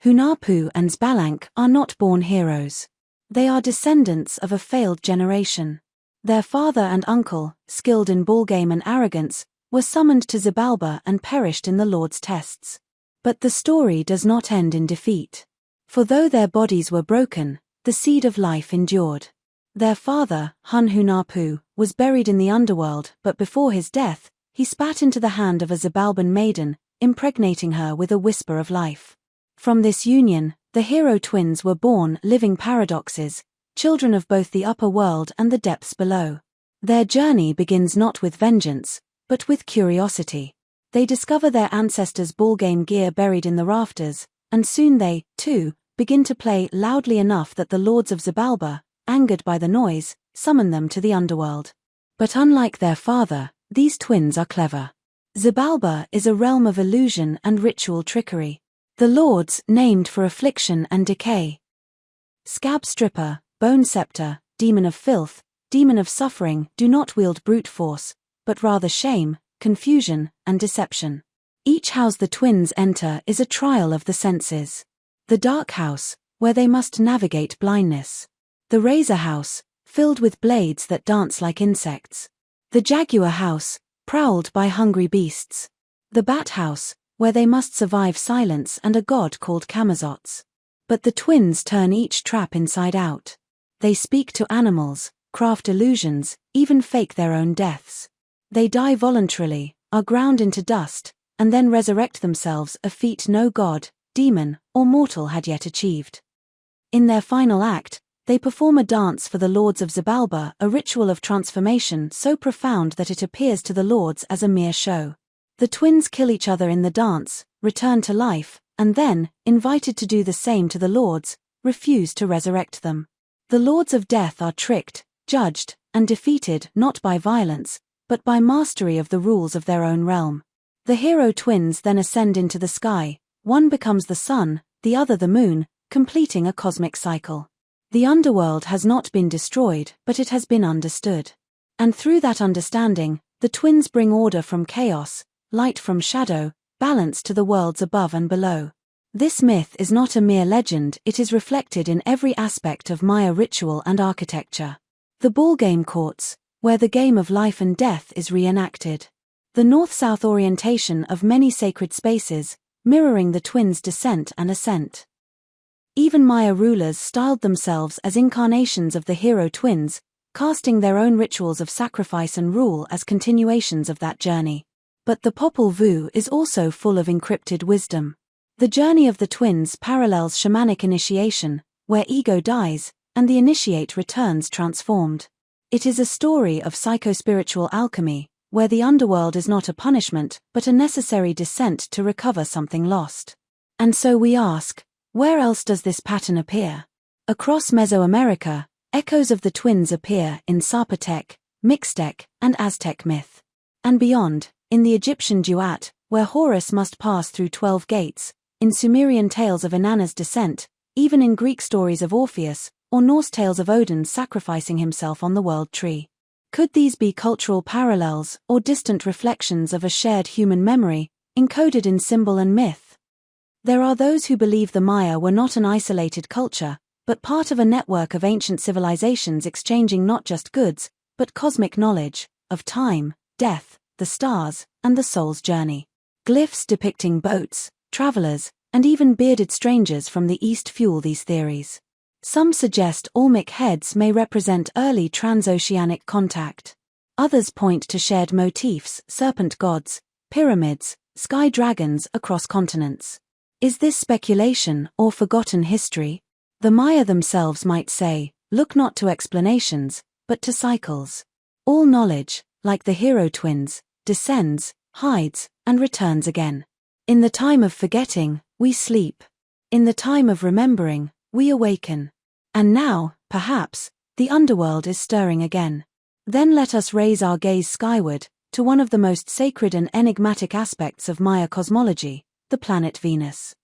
Hunahpu and Xbalanque, are not born heroes. They are descendants of a failed generation. Their father and uncle, skilled in ballgame and arrogance, were summoned to Xibalba and perished in the Lord's tests. But the story does not end in defeat. For though their bodies were broken, the seed of life endured. Their father, Hunahpu, was buried in the underworld, but before his death, he spat into the hand of a Xibalban maiden, impregnating her with a whisper of life. From this union, the hero twins were born living paradoxes, children of both the upper world and the depths below. Their journey begins not with vengeance, but with curiosity. They discover their ancestors' ballgame gear buried in the rafters, and soon they, too, begin to play loudly enough that the lords of Xibalba, angered by the noise, summon them to the underworld. But unlike their father, these twins are clever. Xibalba is a realm of illusion and ritual trickery. The lords, named for affliction and decay. Scab Stripper, Bone Scepter, Demon of Filth, Demon of Suffering, do not wield brute force, but rather shame, confusion, and deception. Each house the twins enter is a trial of the senses. The Dark House, where they must navigate blindness. The Razor House, filled with blades that dance like insects. The Jaguar House, prowled by hungry beasts. The Bat House, where they must survive silence and a god called Camazots. But the twins turn each trap inside out. They speak to animals, craft illusions, even fake their own deaths. They die voluntarily, are ground into dust, and then resurrect themselves, a feat no god, demon, or mortal had yet achieved. In their final act, they perform a dance for the lords of Xibalba, a ritual of transformation so profound that it appears to the lords as a mere show. The twins kill each other in the dance, return to life, and then, invited to do the same to the lords, refuse to resurrect them. The lords of death are tricked, judged, and defeated not by violence, but by mastery of the rules of their own realm. The hero twins then ascend into the sky, one becomes the sun, the other the moon, completing a cosmic cycle. The underworld has not been destroyed, but it has been understood. And through that understanding, The twins bring order from chaos, light from shadow, balance to the worlds above and below. This myth is not a mere legend, it is reflected in every aspect of Maya ritual and architecture. The ballgame courts, where the game of life and death is reenacted. The north-south orientation of many sacred spaces, mirroring the twins' descent and ascent. Even Maya rulers styled themselves as incarnations of the hero twins, casting their own rituals of sacrifice and rule as continuations of that journey. But the Popol Vuh is also full of encrypted wisdom. The journey of the twins parallels shamanic initiation, where ego dies, and the initiate returns transformed. It is a story of psychospiritual alchemy, where the underworld is not a punishment, but a necessary descent to recover something lost. And so we ask, where else does this pattern appear? Across Mesoamerica, echoes of the twins appear in Zapotec, Mixtec, and Aztec myth. And beyond, in the Egyptian duat, where Horus must pass through 12 gates, in Sumerian tales of Inanna's descent, even in Greek stories of Orpheus, or Norse tales of Odin sacrificing himself on the world tree. Could these be cultural parallels, or distant reflections of a shared human memory, encoded in symbol and myth? There are those who believe the Maya were not an isolated culture, but part of a network of ancient civilizations exchanging not just goods, but cosmic knowledge, of time, death, the stars, and the soul's journey. Glyphs depicting boats, travelers, and even bearded strangers from the East fuel these theories. Some suggest Olmec heads may represent early transoceanic contact. Others point to shared motifs, serpent gods, pyramids, sky dragons across continents. Is this speculation or forgotten history? The Maya themselves might say, look not to explanations, but to cycles. All knowledge, like the hero twins, descends, hides, and returns again. In the time of forgetting, we sleep. In the time of remembering, we awaken. And now, perhaps, the underworld is stirring again. Then let us raise our gaze skyward, to one of the most sacred and enigmatic aspects of Maya cosmology, the planet Venus.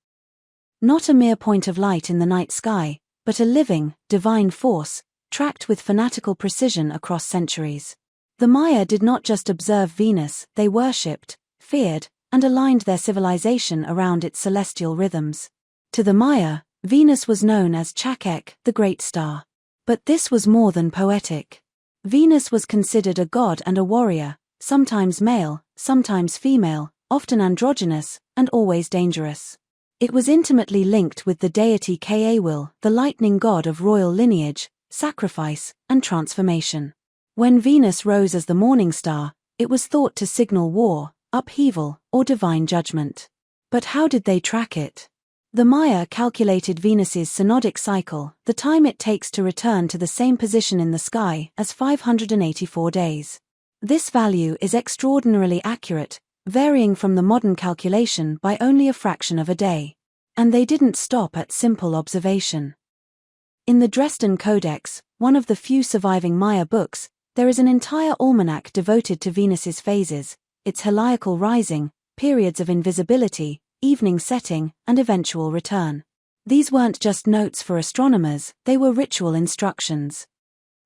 Not a mere point of light in the night sky, but a living, divine force, tracked with fanatical precision across centuries. The Maya did not just observe Venus, they worshipped, feared, and aligned their civilization around its celestial rhythms. To the Maya, Venus was known as Chakek, the great star. But this was more than poetic. Venus was considered a god and a warrior, sometimes male, sometimes female, often androgynous, and always dangerous. It was intimately linked with the deity K'awil, the lightning god of royal lineage, sacrifice, and transformation. When Venus rose as the morning star, it was thought to signal war, upheaval, or divine judgment. But how did they track it? The Maya calculated Venus's synodic cycle, the time it takes to return to the same position in the sky, as 584 days. This value is extraordinarily accurate, varying from the modern calculation by only a fraction of a day. And they didn't stop at simple observation. In the Dresden Codex, one of the few surviving Maya books, there is an entire almanac devoted to Venus's phases, its heliacal rising, periods of invisibility, evening setting, and eventual return. These weren't just notes for astronomers, they were ritual instructions.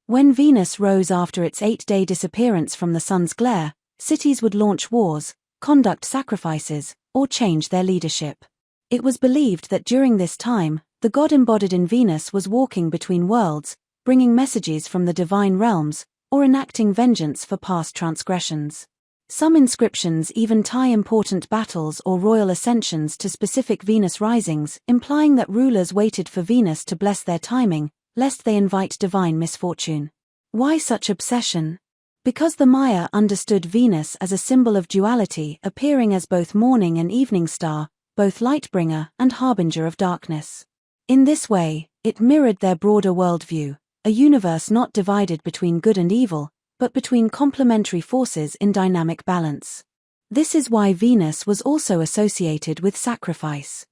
When Venus rose after its 8-day disappearance from the sun's glare, cities would launch wars, conduct sacrifices, or change their leadership. It was believed that during this time, the god embodied in Venus was walking between worlds, bringing messages from the divine realms, or enacting vengeance for past transgressions. Some inscriptions even tie important battles or royal ascensions to specific Venus risings, implying that rulers waited for Venus to bless their timing, lest they invite divine misfortune. Why such obsession? Because the Maya understood Venus as a symbol of duality, appearing as both morning and evening star, both lightbringer and harbinger of darkness. In this way, it mirrored their broader worldview, a universe not divided between good and evil, but between complementary forces in dynamic balance. This is why Venus was also associated with sacrifice.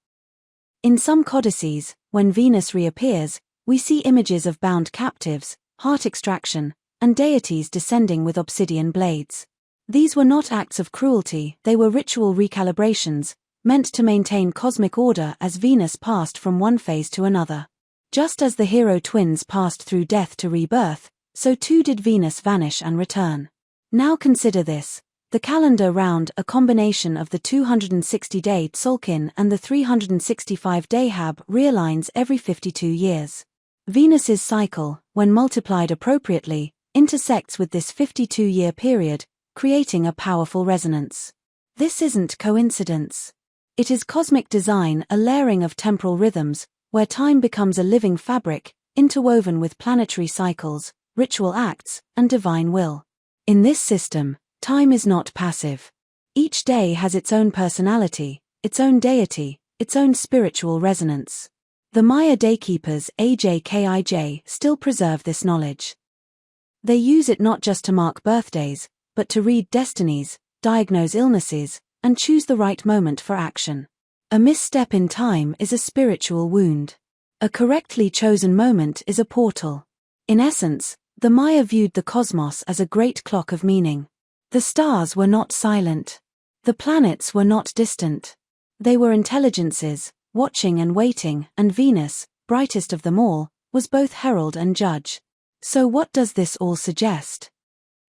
In some codices, when Venus reappears, we see images of bound captives, heart extraction, and deities descending with obsidian blades. These were not acts of cruelty, they were ritual recalibrations, meant to maintain cosmic order as Venus passed from one phase to another. Just as the hero twins passed through death to rebirth, so too did Venus vanish and return. Now consider this. The calendar round, a combination of the 260-day Tzolk'in and the 365-day Hab, realigns every 52 years. Venus's cycle, when multiplied appropriately, intersects with this 52-year period, creating a powerful resonance. This isn't coincidence. It is cosmic design, a layering of temporal rhythms, where time becomes a living fabric, interwoven with planetary cycles, ritual acts, and divine will. In this system, time is not passive. Each day has its own personality, its own deity, its own spiritual resonance. The Maya daykeepers AJKIJ still preserve this knowledge. They use it not just to mark birthdays, but to read destinies, diagnose illnesses, and choose the right moment for action. A misstep in time is a spiritual wound. A correctly chosen moment is a portal. In essence, the Maya viewed the cosmos as a great clock of meaning. The stars were not silent. The planets were not distant. They were intelligences, watching and waiting, and Venus, brightest of them all, was both herald and judge. So what does this all suggest?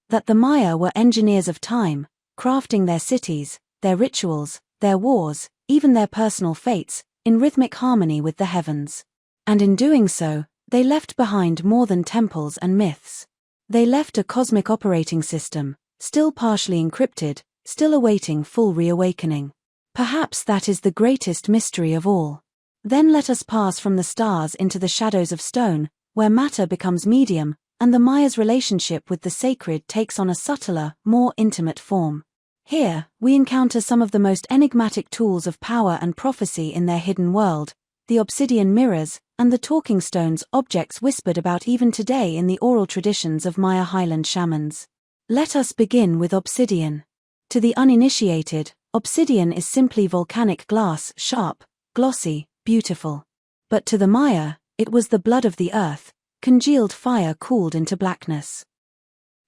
That the Maya were engineers of time, crafting their cities, their rituals, their wars, even their personal fates, in rhythmic harmony with the heavens. And in doing so, they left behind more than temples and myths. They left a cosmic operating system, still partially encrypted, still awaiting full reawakening. Perhaps that is the greatest mystery of all. Then let us pass from the stars into the shadows of stone, where matter becomes medium, and the Maya's relationship with the sacred takes on a subtler, more intimate form. Here, we encounter some of the most enigmatic tools of power and prophecy in their hidden world, the obsidian mirrors, and the talking stones, objects whispered about even today in the oral traditions of Maya highland shamans. Let us begin with obsidian. To the uninitiated, obsidian is simply volcanic glass, sharp, glossy, beautiful. But to the Maya, it was the blood of the earth, congealed fire cooled into blackness.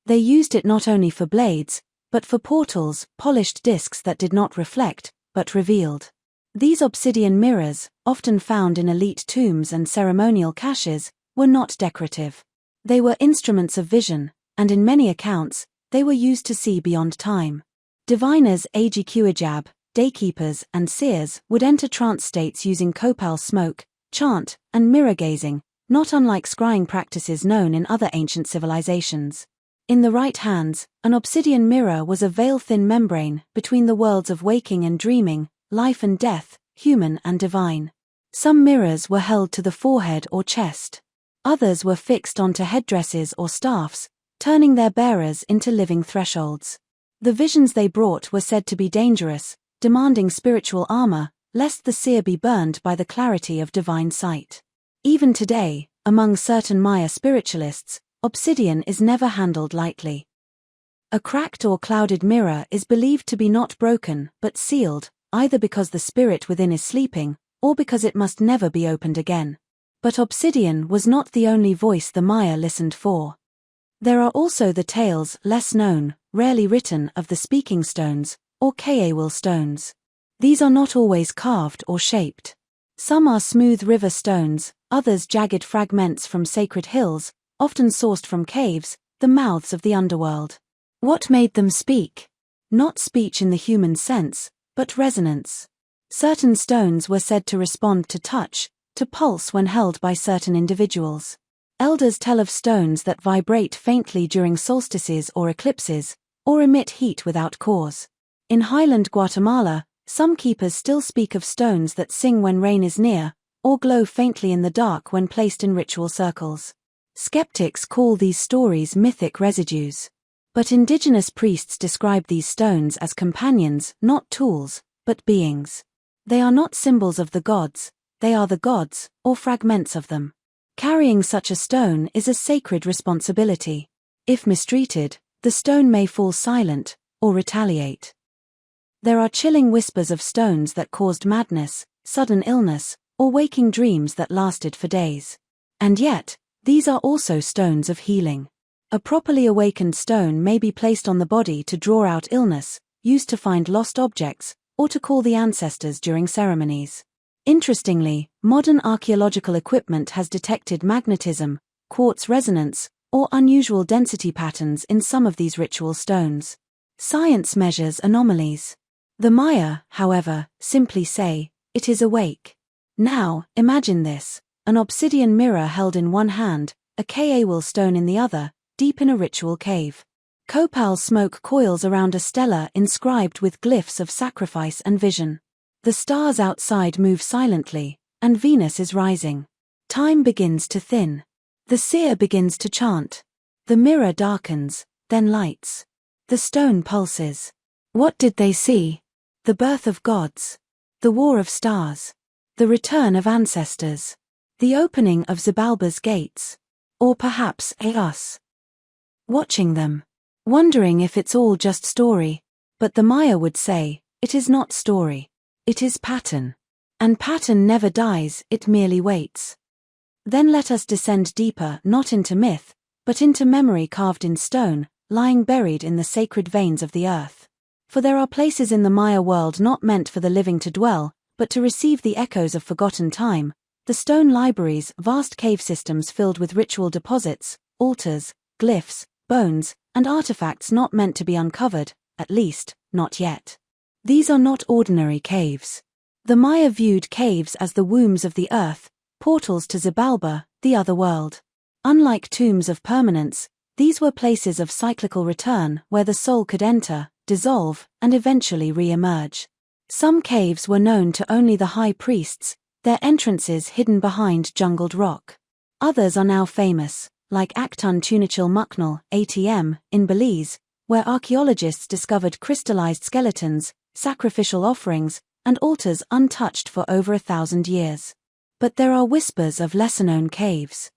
They used it not only for blades, but for portals, polished discs that did not reflect, but revealed. These obsidian mirrors, often found in elite tombs and ceremonial caches, were not decorative. They were instruments of vision, and in many accounts, they were used to see beyond time. Diviners AGQIJAB, daykeepers, and seers would enter trance states using copal smoke, chant, and mirror gazing, not unlike scrying practices known in other ancient civilizations. In the right hands, an obsidian mirror was a veil-thin membrane between the worlds of waking and dreaming, life and death, human and divine. Some mirrors were held to the forehead or chest. Others were fixed onto headdresses or staffs, turning their bearers into living thresholds. The visions they brought were said to be dangerous, demanding spiritual armor, lest the seer be burned by the clarity of divine sight. Even today, among certain Maya spiritualists, obsidian is never handled lightly. A cracked or clouded mirror is believed to be not broken, but sealed, either because the spirit within is sleeping, or because it must never be opened again. But obsidian was not the only voice the Maya listened for. There are also the tales, less known, rarely written, of the speaking stones, or Kayawil stones. These are not always carved or shaped. Some are smooth river stones, others jagged fragments from sacred hills, often sourced from caves, the mouths of the underworld. What made them speak? Not speech in the human sense, but resonance. Certain stones were said to respond to touch, to pulse when held by certain individuals. Elders tell of stones that vibrate faintly during solstices or eclipses, or emit heat without cause. In highland Guatemala, some keepers still speak of stones that sing when rain is near, or glow faintly in the dark when placed in ritual circles. Skeptics call these stories mythic residues. But indigenous priests describe these stones as companions, not tools, but beings. They are not symbols of the gods, they are the gods, or fragments of them. Carrying such a stone is a sacred responsibility. If mistreated, the stone may fall silent, or retaliate. There are chilling whispers of stones that caused madness, sudden illness, or waking dreams that lasted for days. And yet, these are also stones of healing. A properly awakened stone may be placed on the body to draw out illness, used to find lost objects, or to call the ancestors during ceremonies. Interestingly, modern archaeological equipment has detected magnetism, quartz resonance, or unusual density patterns in some of these ritual stones. Science measures anomalies. The Maya, however, simply say, "It is awake." Now, imagine this: an obsidian mirror held in one hand, a Kawal stone in the other, deep in a ritual cave. Copal smoke coils around a stela inscribed with glyphs of sacrifice and vision. The stars outside move silently, and Venus is rising. Time begins to thin. The seer begins to chant. The mirror darkens, then lights. The stone pulses. What did they see? The birth of gods. The war of stars. The return of ancestors. The opening of Xibalba's gates. Or perhaps us. Watching them. Wondering if it's all just story. But the Maya would say, it is not story. It is pattern. And pattern never dies, it merely waits. Then let us descend deeper, not into myth, but into memory carved in stone, lying buried in the sacred veins of the earth. For there are places in the Maya world not meant for the living to dwell, but to receive the echoes of forgotten time: the stone libraries, vast cave systems filled with ritual deposits, altars, glyphs, bones, and artifacts not meant to be uncovered, at least, not yet. These are not ordinary caves. The Maya viewed caves as the wombs of the earth, portals to Xibalba, the other world. Unlike tombs of permanence, these were places of cyclical return where the soul could enter, dissolve, and eventually re-emerge. Some caves were known to only the high priests, their entrances hidden behind jungled rock. Others are now famous, like Aktun Tunichil Muknal, ATM, in Belize, where archaeologists discovered crystallized skeletons, sacrificial offerings, and altars untouched for over 1,000 years. But there are whispers of lesser-known caves.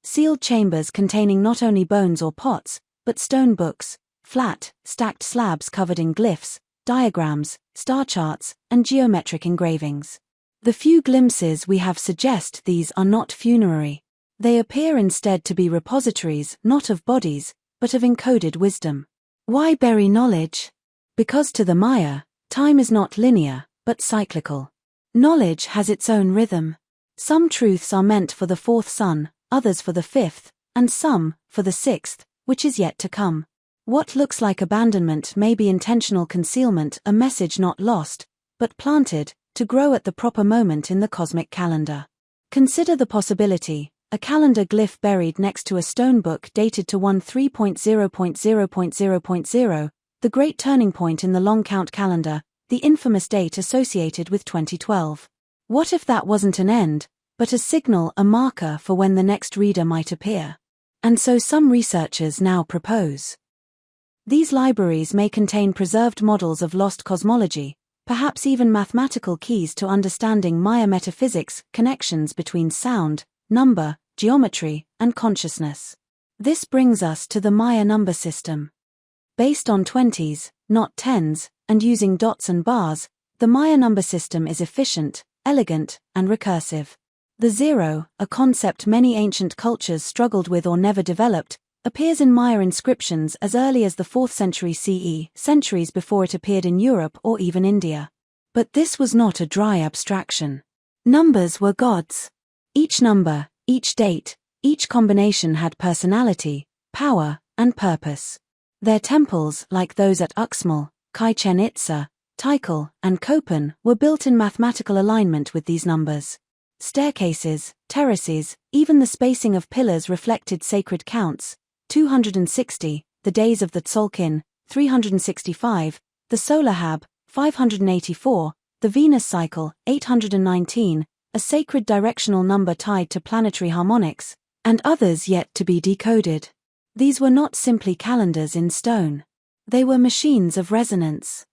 Sealed chambers containing not only bones or pots, but stone books, flat, stacked slabs covered in glyphs, diagrams, star charts, and geometric engravings. The few glimpses we have suggest these are not funerary. They appear instead to be repositories not of bodies, but of encoded wisdom. Why bury knowledge? Because to the Maya, time is not linear, but cyclical. Knowledge has its own rhythm. Some truths are meant for the fourth sun, others for the fifth, and some for the sixth, which is yet to come. What looks like abandonment may be intentional concealment, a message not lost, but planted, to grow at the proper moment in the cosmic calendar. Consider the possibility: a calendar glyph buried next to a stone book dated to 13.0.0.0.0, the great turning point in the long count calendar, the infamous date associated with 2012. What if that wasn't an end, but a signal, a marker for when the next reader might appear? And so some researchers now propose. These libraries may contain preserved models of lost cosmology, perhaps even mathematical keys to understanding Maya metaphysics, connections between sound, number, geometry, and consciousness. This brings us to the Maya number system. Based on 20s, not 10s, and using dots and bars, the Maya number system is efficient, elegant, and recursive. The zero, a concept many ancient cultures struggled with or never developed, appears in Maya inscriptions as early as the 4th century CE, centuries before it appeared in Europe or even India. But this was not a dry abstraction. Numbers were gods. Each number, each date, each combination had personality, power, and purpose. Their temples, like those at Uxmal, Chichen Itza, Tikal, and Köpen, were built in mathematical alignment with these numbers. Staircases, terraces, even the spacing of pillars reflected sacred counts: 260, the days of the Tzolk'in, 365, the solar hab, 584, the Venus cycle, 819, a sacred directional number tied to planetary harmonics, and others yet to be decoded. These were not simply calendars in stone. They were machines of resonance.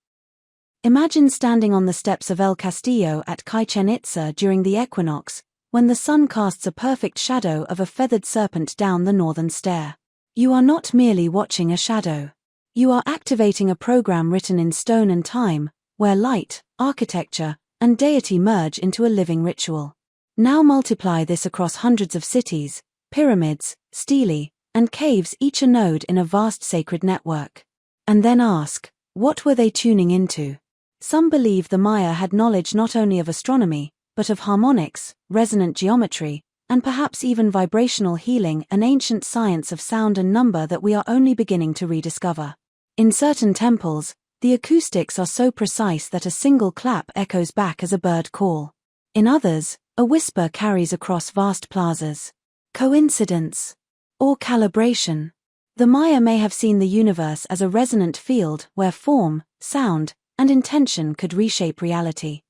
Imagine standing on the steps of El Castillo at Chichen Itza during the equinox, when the sun casts a perfect shadow of a feathered serpent down the northern stair. You are not merely watching a shadow. You are activating a program written in stone and time, where light, architecture, and deity merge into a living ritual. Now multiply this across hundreds of cities, pyramids, stelae, and caves, each a node in a vast sacred network. And then ask, what were they tuning into? Some believe the Maya had knowledge not only of astronomy, but of harmonics, resonant geometry, and perhaps even vibrational healing, an ancient science of sound and number that we are only beginning to rediscover. In certain temples, the acoustics are so precise that a single clap echoes back as a bird call. In others, a whisper carries across vast plazas. Coincidence? Or calibration? The Maya may have seen the universe as a resonant field where form, sound, and intention could reshape reality.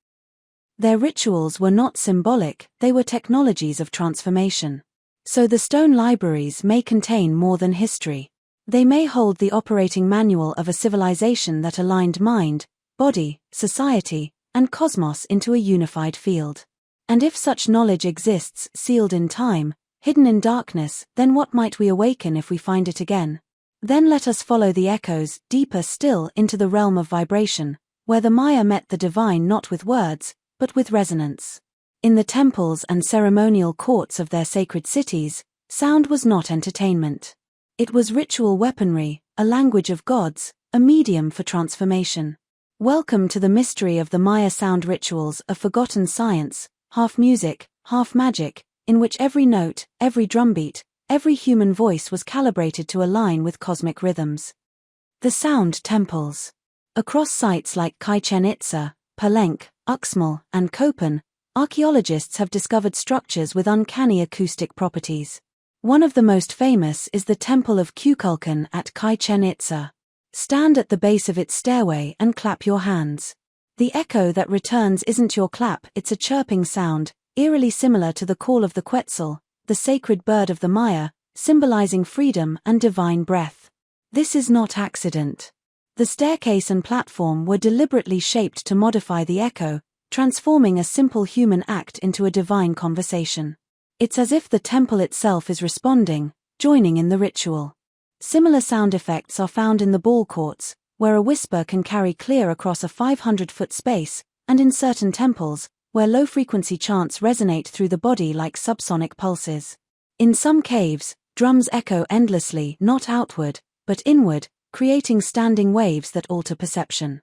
Their rituals were not symbolic, they were technologies of transformation. So the stone libraries may contain more than history. They may hold the operating manual of a civilization that aligned mind, body, society, and cosmos into a unified field. And if such knowledge exists, sealed in time, hidden in darkness, then what might we awaken if we find it again? Then let us follow the echoes, deeper still, into the realm of vibration, where the Maya met the divine not with words, but with resonance. In the temples and ceremonial courts of their sacred cities, sound was not entertainment. It was ritual weaponry, a language of gods, a medium for transformation. Welcome to the mystery of the Maya sound rituals, a forgotten science, half music, half magic, in which every note, every drumbeat, every human voice was calibrated to align with cosmic rhythms. The sound temples. Across sites like Chichen Itza, Palenque, Uxmal, and Copan, archaeologists have discovered structures with uncanny acoustic properties. One of the most famous is the Temple of Tzolk'in at Chichen Itza. Stand at the base of its stairway and clap your hands. The echo that returns isn't your clap, it's a chirping sound, eerily similar to the call of the Quetzal, the sacred bird of the Maya, symbolizing freedom and divine breath. This is not accident. The staircase and platform were deliberately shaped to modify the echo, transforming a simple human act into a divine conversation. It's as if the temple itself is responding, joining in the ritual. Similar sound effects are found in the ball courts, where a whisper can carry clear across a 500-foot space, and in certain temples, where low-frequency chants resonate through the body like subsonic pulses. In some caves, drums echo endlessly, not outward, but inward, creating standing waves that alter perception.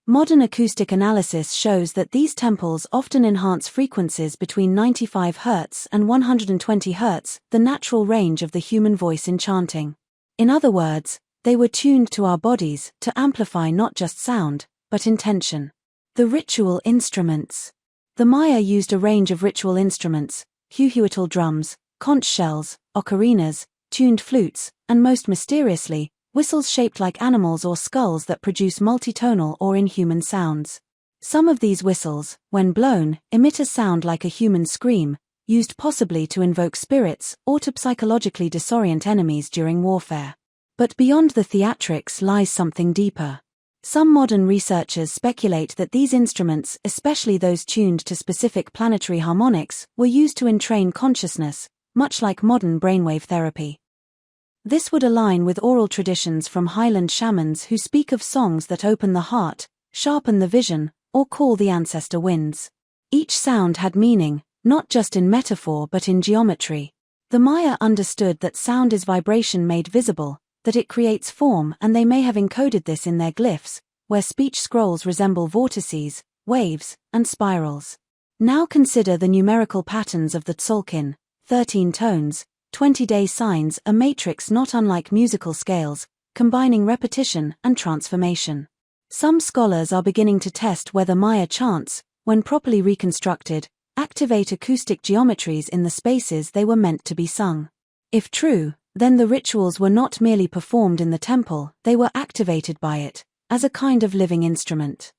Modern acoustic analysis shows that these temples often enhance frequencies between 95 Hz and 120 Hz, the natural range of the human voice in chanting. In other words, they were tuned to our bodies to amplify not just sound, but intention. The ritual instruments. The Maya used a range of ritual instruments, huhuital drums, conch shells, ocarinas, tuned flutes, and most mysteriously, whistles shaped like animals or skulls that produce multitonal or inhuman sounds. Some of these whistles, when blown, emit a sound like a human scream, used possibly to invoke spirits or to psychologically disorient enemies during warfare. But beyond the theatrics lies something deeper. Some modern researchers speculate that these instruments, especially those tuned to specific planetary harmonics, were used to entrain consciousness, much like modern brainwave therapy. This would align with oral traditions from highland shamans who speak of songs that open the heart, sharpen the vision, or call the ancestor winds. Each sound had meaning, not just in metaphor but in geometry. The Maya understood that sound is vibration made visible, that it creates form, and they may have encoded this in their glyphs, where speech scrolls resemble vortices, waves, and spirals. Now consider the numerical patterns of the Tzolk'in, 13 tones, 20-day signs, a matrix not unlike musical scales, combining repetition and transformation. Some scholars are beginning to test whether Maya chants, when properly reconstructed, activate acoustic geometries in the spaces they were meant to be sung. If true, then the rituals were not merely performed in the temple, they were activated by it, as a kind of living instrument.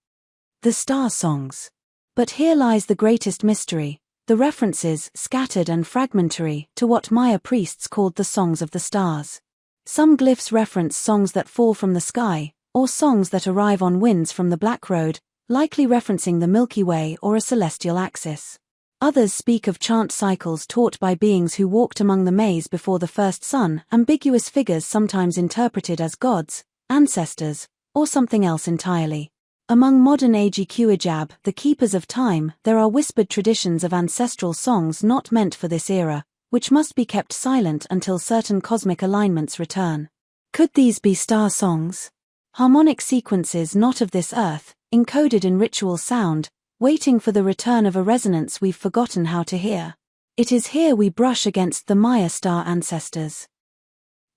The star songs. But here lies the greatest mystery, the references, scattered and fragmentary, to what Maya priests called the songs of the stars. Some glyphs reference songs that fall from the sky, or songs that arrive on winds from the Black Road, likely referencing the Milky Way or a celestial axis. Others speak of chant cycles taught by beings who walked among the maize before the first sun, ambiguous figures sometimes interpreted as gods, ancestors, or something else entirely. Among modern-age Ijab, the keepers of time, there are whispered traditions of ancestral songs not meant for this era, which must be kept silent until certain cosmic alignments return. Could these be star songs? Harmonic sequences not of this earth, encoded in ritual sound, waiting for the return of a resonance we've forgotten how to hear. It is here we brush against the Maya star ancestors.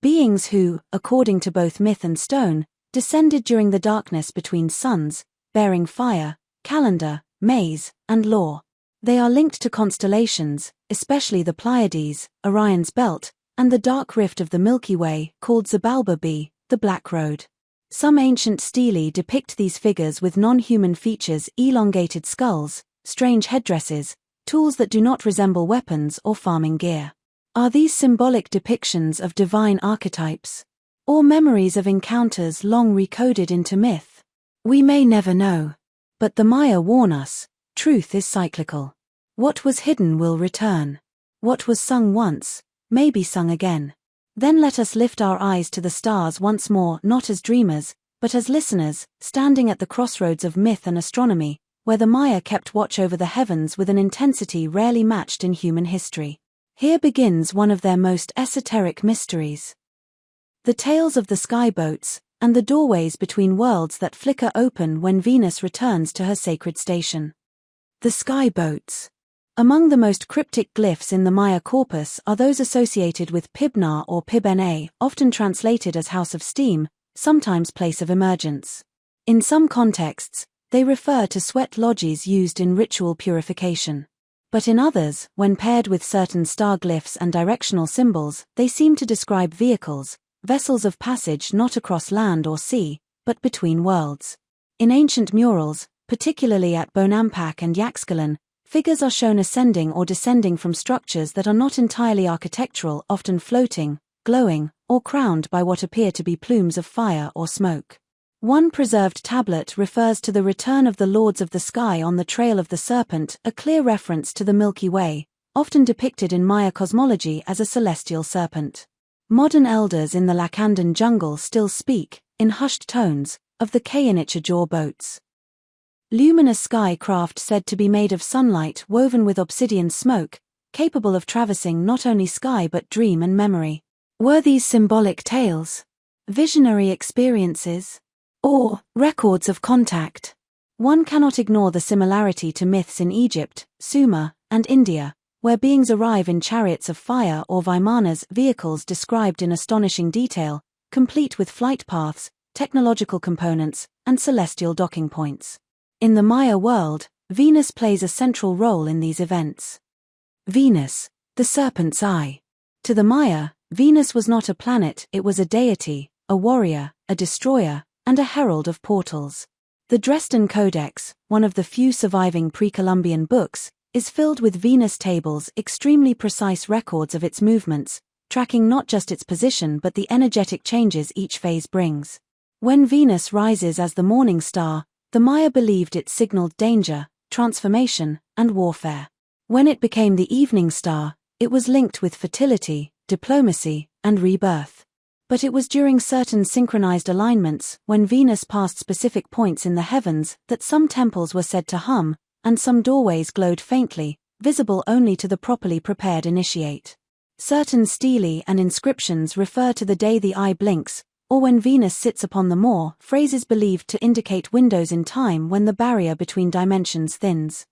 Beings who, according to both myth and stone, descended during the darkness between suns, bearing fire, calendar, maize, and law. They are linked to constellations, especially the Pleiades, Orion's belt, and the dark rift of the Milky Way, called Xibalba B, the Black Road. Some ancient stelae depict these figures with non-human features, elongated skulls, strange headdresses, tools that do not resemble weapons or farming gear. Are these symbolic depictions of divine archetypes? Or memories of encounters long recoded into myth? We may never know. But the Maya warn us, truth is cyclical. What was hidden will return. What was sung once, may be sung again. Then let us lift our eyes to the stars once more, not as dreamers, but as listeners, standing at the crossroads of myth and astronomy, where the Maya kept watch over the heavens with an intensity rarely matched in human history. Here begins one of their most esoteric mysteries. The tales of the skyboats, and the doorways between worlds that flicker open when Venus returns to her sacred station. The skyboats. Among the most cryptic glyphs in the Maya corpus are those associated with Pibna or Pibna, often translated as House of Steam, sometimes Place of Emergence. In some contexts, they refer to sweat lodges used in ritual purification. But in others, when paired with certain star glyphs and directional symbols, they seem to describe vehicles, vessels of passage not across land or sea, but between worlds. In ancient murals, particularly at Bonampak and Yaxchilan, figures are shown ascending or descending from structures that are not entirely architectural, often floating, glowing, or crowned by what appear to be plumes of fire or smoke. One preserved tablet refers to the return of the Lords of the Sky on the Trail of the Serpent, a clear reference to the Milky Way, often depicted in Maya cosmology as a celestial serpent. Modern elders in the Lakandan jungle still speak, in hushed tones, of the Kayanichajor boats. Luminous sky craft said to be made of sunlight woven with obsidian smoke, capable of traversing not only sky but dream and memory. Were these symbolic tales? Visionary experiences? Or records of contact? One cannot ignore the similarity to myths in Egypt, Sumer, and India, where beings arrive in chariots of fire or Vimanas, vehicles described in astonishing detail, complete with flight paths, technological components, and celestial docking points. In the Maya world, Venus plays a central role in these events. Venus, the serpent's eye. To the Maya, Venus was not a planet, it was a deity, a warrior, a destroyer, and a herald of portals. The Dresden Codex, one of the few surviving pre-Columbian books, is filled with Venus tables, extremely precise records of its movements, tracking not just its position but the energetic changes each phase brings. When Venus rises as the morning star, the Maya believed it signaled danger, transformation, and warfare. When it became the evening star, it was linked with fertility, diplomacy, and rebirth. But it was during certain synchronized alignments, when Venus passed specific points in the heavens, that some temples were said to hum, and some doorways glowed faintly, visible only to the properly prepared initiate. Certain stelae and inscriptions refer to the day the eye blinks, or when Venus sits upon the moor, phrases believed to indicate windows in time when the barrier between dimensions thins.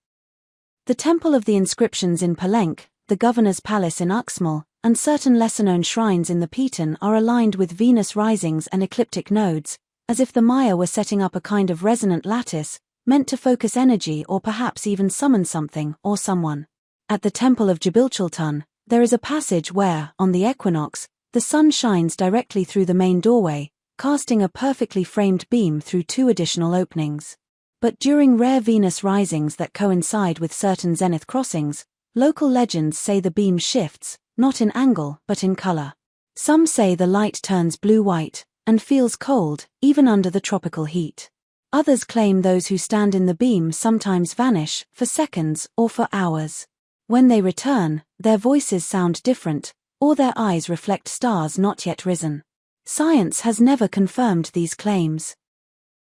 The Temple of the Inscriptions in Palenque, the Governor's Palace in Uxmal, and certain lesser-known shrines in the Piton are aligned with Venus risings and ecliptic nodes, as if the Maya were setting up a kind of resonant lattice, meant to focus energy or perhaps even summon something or someone. At the Temple of Jabilchultun, there is a passage where, on the equinox, the sun shines directly through the main doorway, casting a perfectly framed beam through two additional openings. But during rare Venus risings that coincide with certain zenith crossings, local legends say the beam shifts, not in angle but in color. Some say the light turns blue-white, and feels cold, even under the tropical heat. Others claim those who stand in the beam sometimes vanish, for seconds or for hours. When they return, their voices sound different, or their eyes reflect stars not yet risen. Science has never confirmed these claims.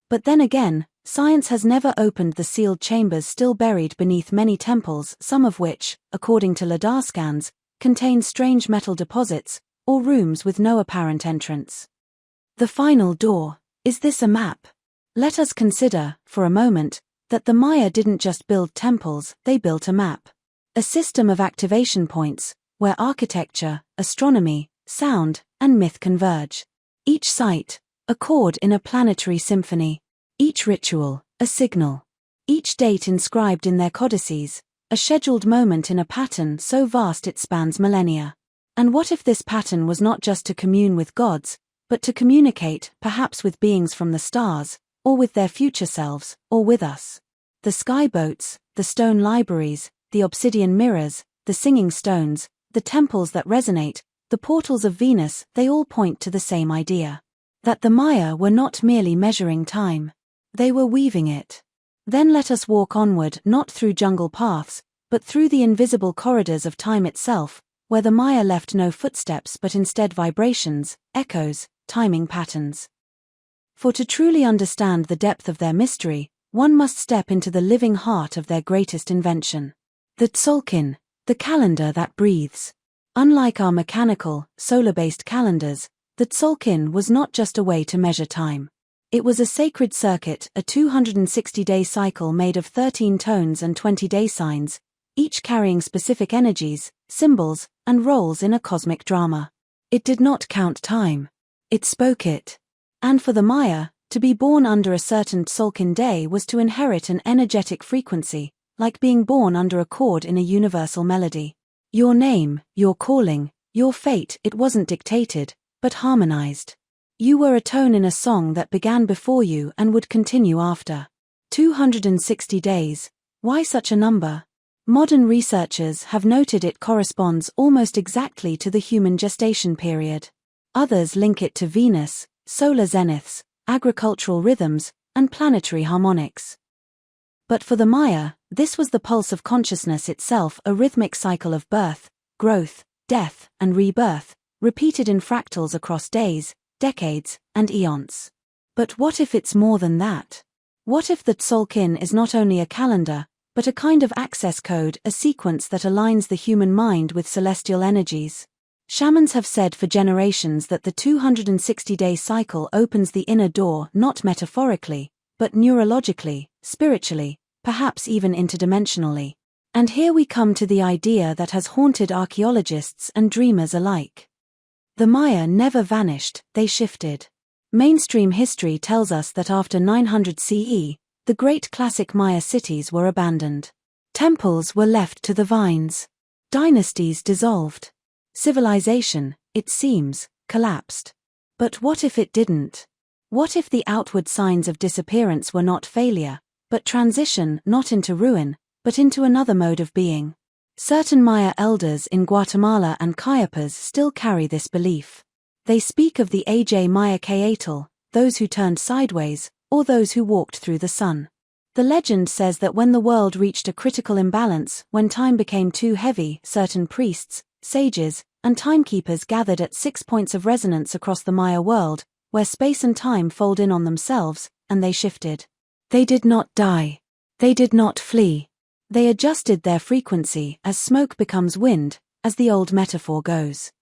But then again, science has never opened the sealed chambers still buried beneath many temples, some of which, according to LiDAR scans, contain strange metal deposits, or rooms with no apparent entrance. The final door. Is this a map? Let us consider, for a moment, that the Maya didn't just build temples, they built a map. A system of activation points, where architecture, astronomy, sound, and myth converge. Each site, a chord in a planetary symphony. Each ritual, a signal. Each date inscribed in their codices, a scheduled moment in a pattern so vast it spans millennia. And what if this pattern was not just to commune with gods, but to communicate, perhaps with beings from the stars, or with their future selves, or with us? The skyboats, the stone libraries, the obsidian mirrors, the singing stones, the temples that resonate, the portals of Venus, they all point to the same idea. That the Maya were not merely measuring time. They were weaving it. Then let us walk onward not through jungle paths, but through the invisible corridors of time itself, where the Maya left no footsteps but instead vibrations, echoes, timing patterns. For to truly understand the depth of their mystery, one must step into the living heart of their greatest invention. The Tzolk'in, the calendar that breathes. Unlike our mechanical, solar-based calendars, the Tzolk'in was not just a way to measure time. It was a sacred circuit, a 260-day cycle made of 13 tones and 20 day signs, each carrying specific energies, symbols, and roles in a cosmic drama. It did not count time. It spoke it. And for the Maya, to be born under a certain Tzolk'in day was to inherit an energetic frequency, like being born under a chord in a universal melody. Your name, your calling, your fate, it wasn't dictated, but harmonized. You were a tone in a song that began before you and would continue after. 260 days. Why such a number? Modern researchers have noted it corresponds almost exactly to the human gestation period. Others link it to Venus, solar zeniths, agricultural rhythms, and planetary harmonics. But for the Maya, this was the pulse of consciousness itself, a rhythmic cycle of birth, growth, death, and rebirth, repeated in fractals across days, decades, and eons. But what if it's more than that? What if the Tzolk'in is not only a calendar, but a kind of access code, a sequence that aligns the human mind with celestial energies? Shamans have said for generations that the 260-day cycle opens the inner door not metaphorically, but neurologically, spiritually, perhaps even interdimensionally. And here we come to the idea that has haunted archaeologists and dreamers alike. The Maya never vanished, they shifted. Mainstream history tells us that after 900 CE, the great classic Maya cities were abandoned. Temples were left to the vines. Dynasties dissolved. Civilization, it seems, collapsed. But what if it didn't? What if the outward signs of disappearance were not failure, but transition, not into ruin, but into another mode of being? Certain Maya elders in Guatemala and Chiapas still carry this belief. They speak of the Aj Maya Kayatl, those who turned sideways, or those who walked through the sun. The legend says that when the world reached a critical imbalance, when time became too heavy, certain priests, sages, and timekeepers gathered at 6 points of resonance across the Maya world, where space and time fold in on themselves, and they shifted. They did not die. They did not flee. They adjusted their frequency as smoke becomes wind, as the old metaphor goes.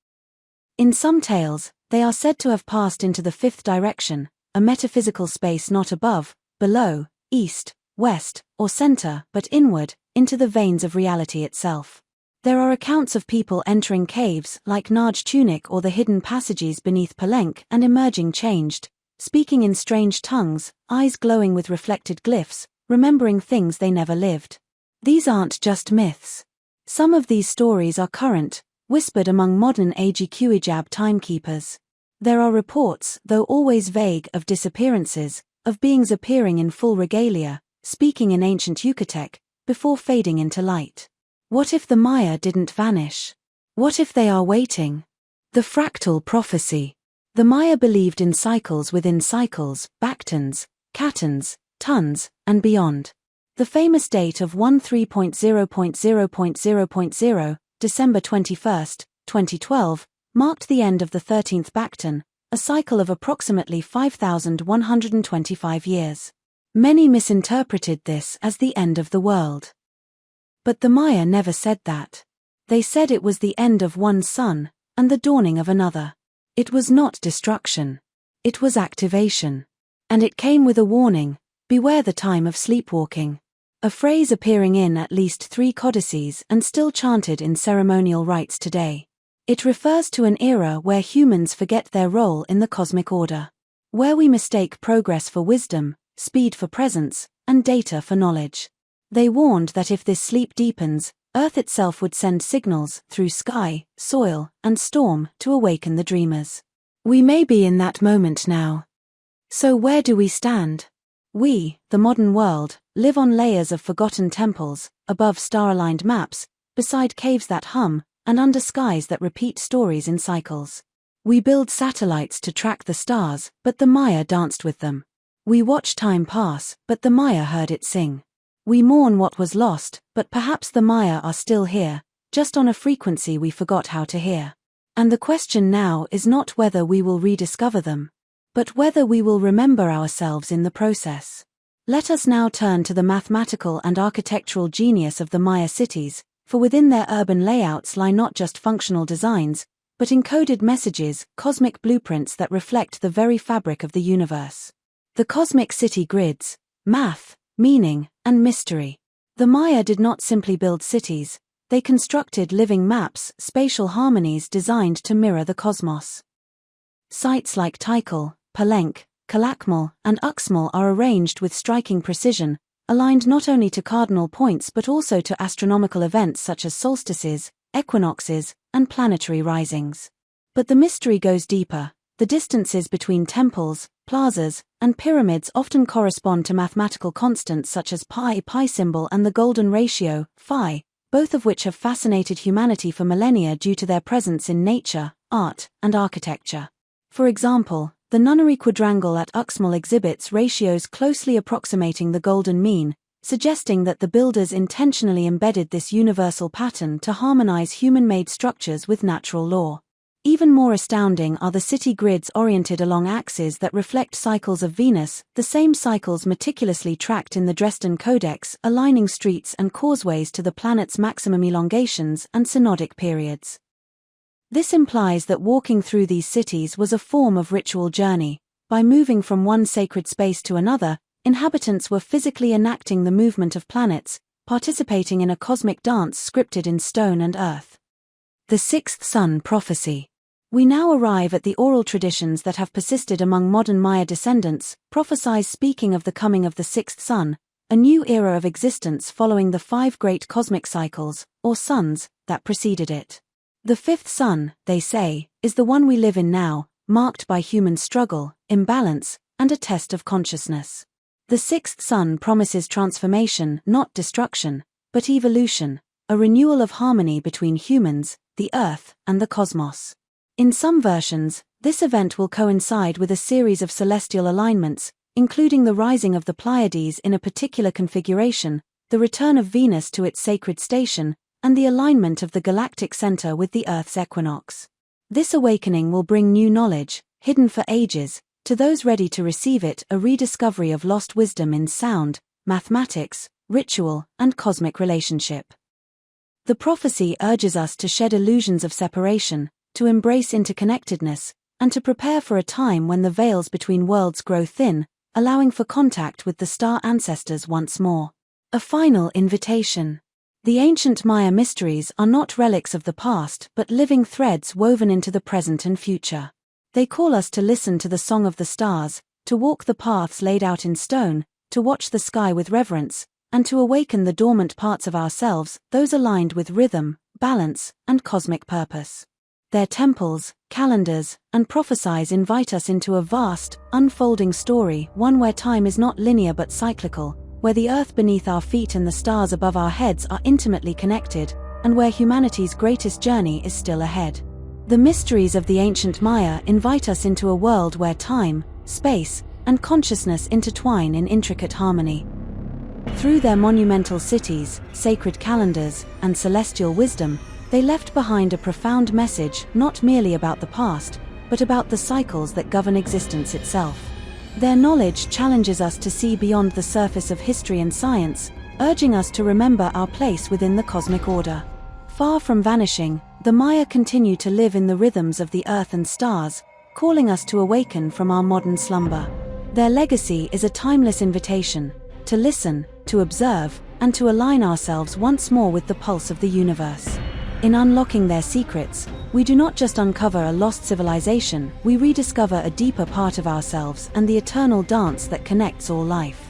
In some tales, they are said to have passed into the fifth direction, a metaphysical space not above, below, east, west, or center, but inward, into the veins of reality itself. There are accounts of people entering caves like Naj Tunic or the hidden passages beneath Palenque and emerging changed, speaking in strange tongues, eyes glowing with reflected glyphs, remembering things they never lived. These aren't just myths. Some of these stories are current, whispered among modern AGQIJAB timekeepers. There are reports, though always vague, of disappearances, of beings appearing in full regalia, speaking in ancient Yucatec, before fading into light. What if the Maya didn't vanish? What if they are waiting? The fractal prophecy. The Maya believed in cycles within cycles, bactons, catons, tons, and beyond. The famous date of 13.0.0.0.0, December 21, 2012, marked the end of the 13th bacton, a cycle of approximately 5,125 years. Many misinterpreted this as the end of the world. But the Maya never said that. They said it was the end of one sun, and the dawning of another. It was not destruction. It was activation. And it came with a warning: beware the time of sleepwalking. a phrase appearing in at least 3 codices and still chanted in ceremonial rites today. It refers to an era where humans forget their role in the cosmic order, where we mistake progress for wisdom, speed for presence, and data for knowledge. They warned that if this sleep deepens, Earth itself would send signals through sky, soil, and storm to awaken the dreamers. We may be in that moment now. So where do we stand? We, the modern world, live on layers of forgotten temples, above star-aligned maps, beside caves that hum, and under skies that repeat stories in cycles. We build satellites to track the stars, but the Maya danced with them. We watch time pass, but the Maya heard it sing. We mourn what was lost, but perhaps the Maya are still here, just on a frequency we forgot how to hear. And the question now is not whether we will rediscover them, but whether we will remember ourselves in the process. Let us now turn to the mathematical and architectural genius of the Maya cities, for within their urban layouts lie not just functional designs, but encoded messages, cosmic blueprints that reflect the very fabric of the universe. The cosmic city grids, math, meaning, and mystery. The Maya did not simply build cities, they constructed living maps, spatial harmonies designed to mirror the cosmos. Sites like Tikal, Palenque, Calakmul, and Uxmal are arranged with striking precision, aligned not only to cardinal points but also to astronomical events such as solstices, equinoxes, and planetary risings. But the mystery goes deeper. The distances between temples, plazas, and pyramids often correspond to mathematical constants such as pi symbol and the golden ratio, phi, both of which have fascinated humanity for millennia due to their presence in nature, art, and architecture. For example, the nunnery quadrangle at Uxmal exhibits ratios closely approximating the golden mean, suggesting that the builders intentionally embedded this universal pattern to harmonize human-made structures with natural law. Even more astounding are the city grids oriented along axes that reflect cycles of Venus, the same cycles meticulously tracked in the Dresden Codex, aligning streets and causeways to the planet's maximum elongations and synodic periods. This implies that walking through these cities was a form of ritual journey. By moving from one sacred space to another, inhabitants were physically enacting the movement of planets, participating in a cosmic dance scripted in stone and earth. The sixth sun prophecy. We now arrive at the oral traditions that have persisted among modern Maya descendants. Prophecies speaking of the coming of the sixth sun, a new era of existence following the 5 great cosmic cycles, or suns, that preceded it. The fifth sun, they say, is the one we live in now, marked by human struggle, imbalance, and a test of consciousness. The sixth sun promises transformation, not destruction, but evolution, a renewal of harmony between humans, the earth, and the cosmos. In some versions, this event will coincide with a series of celestial alignments, including the rising of the Pleiades in a particular configuration, the return of Venus to its sacred station, and the alignment of the galactic center with the Earth's equinox. This awakening will bring new knowledge, hidden for ages, to those ready to receive it, a rediscovery of lost wisdom in sound, mathematics, ritual, and cosmic relationship. The prophecy urges us to shed illusions of separation, to embrace interconnectedness, and to prepare for a time when the veils between worlds grow thin, allowing for contact with the star ancestors once more. A final invitation. The ancient Maya mysteries are not relics of the past but living threads woven into the present and future. They call us to listen to the song of the stars, to walk the paths laid out in stone, to watch the sky with reverence, and to awaken the dormant parts of ourselves, those aligned with rhythm, balance, and cosmic purpose. Their temples, calendars, and prophecies invite us into a vast, unfolding story, one where time is not linear but cyclical, where the earth beneath our feet and the stars above our heads are intimately connected, and where humanity's greatest journey is still ahead. The mysteries of the ancient Maya invite us into a world where time, space, and consciousness intertwine in intricate harmony. Through their monumental cities, sacred calendars, and celestial wisdom, they left behind a profound message not merely about the past, but about the cycles that govern existence itself. Their knowledge challenges us to see beyond the surface of history and science, urging us to remember our place within the cosmic order. Far from vanishing, the Maya continue to live in the rhythms of the earth and stars, calling us to awaken from our modern slumber. Their legacy is a timeless invitation to listen, to observe, and to align ourselves once more with the pulse of the universe. In unlocking their secrets, we do not just uncover a lost civilization, we rediscover a deeper part of ourselves and the eternal dance that connects all life.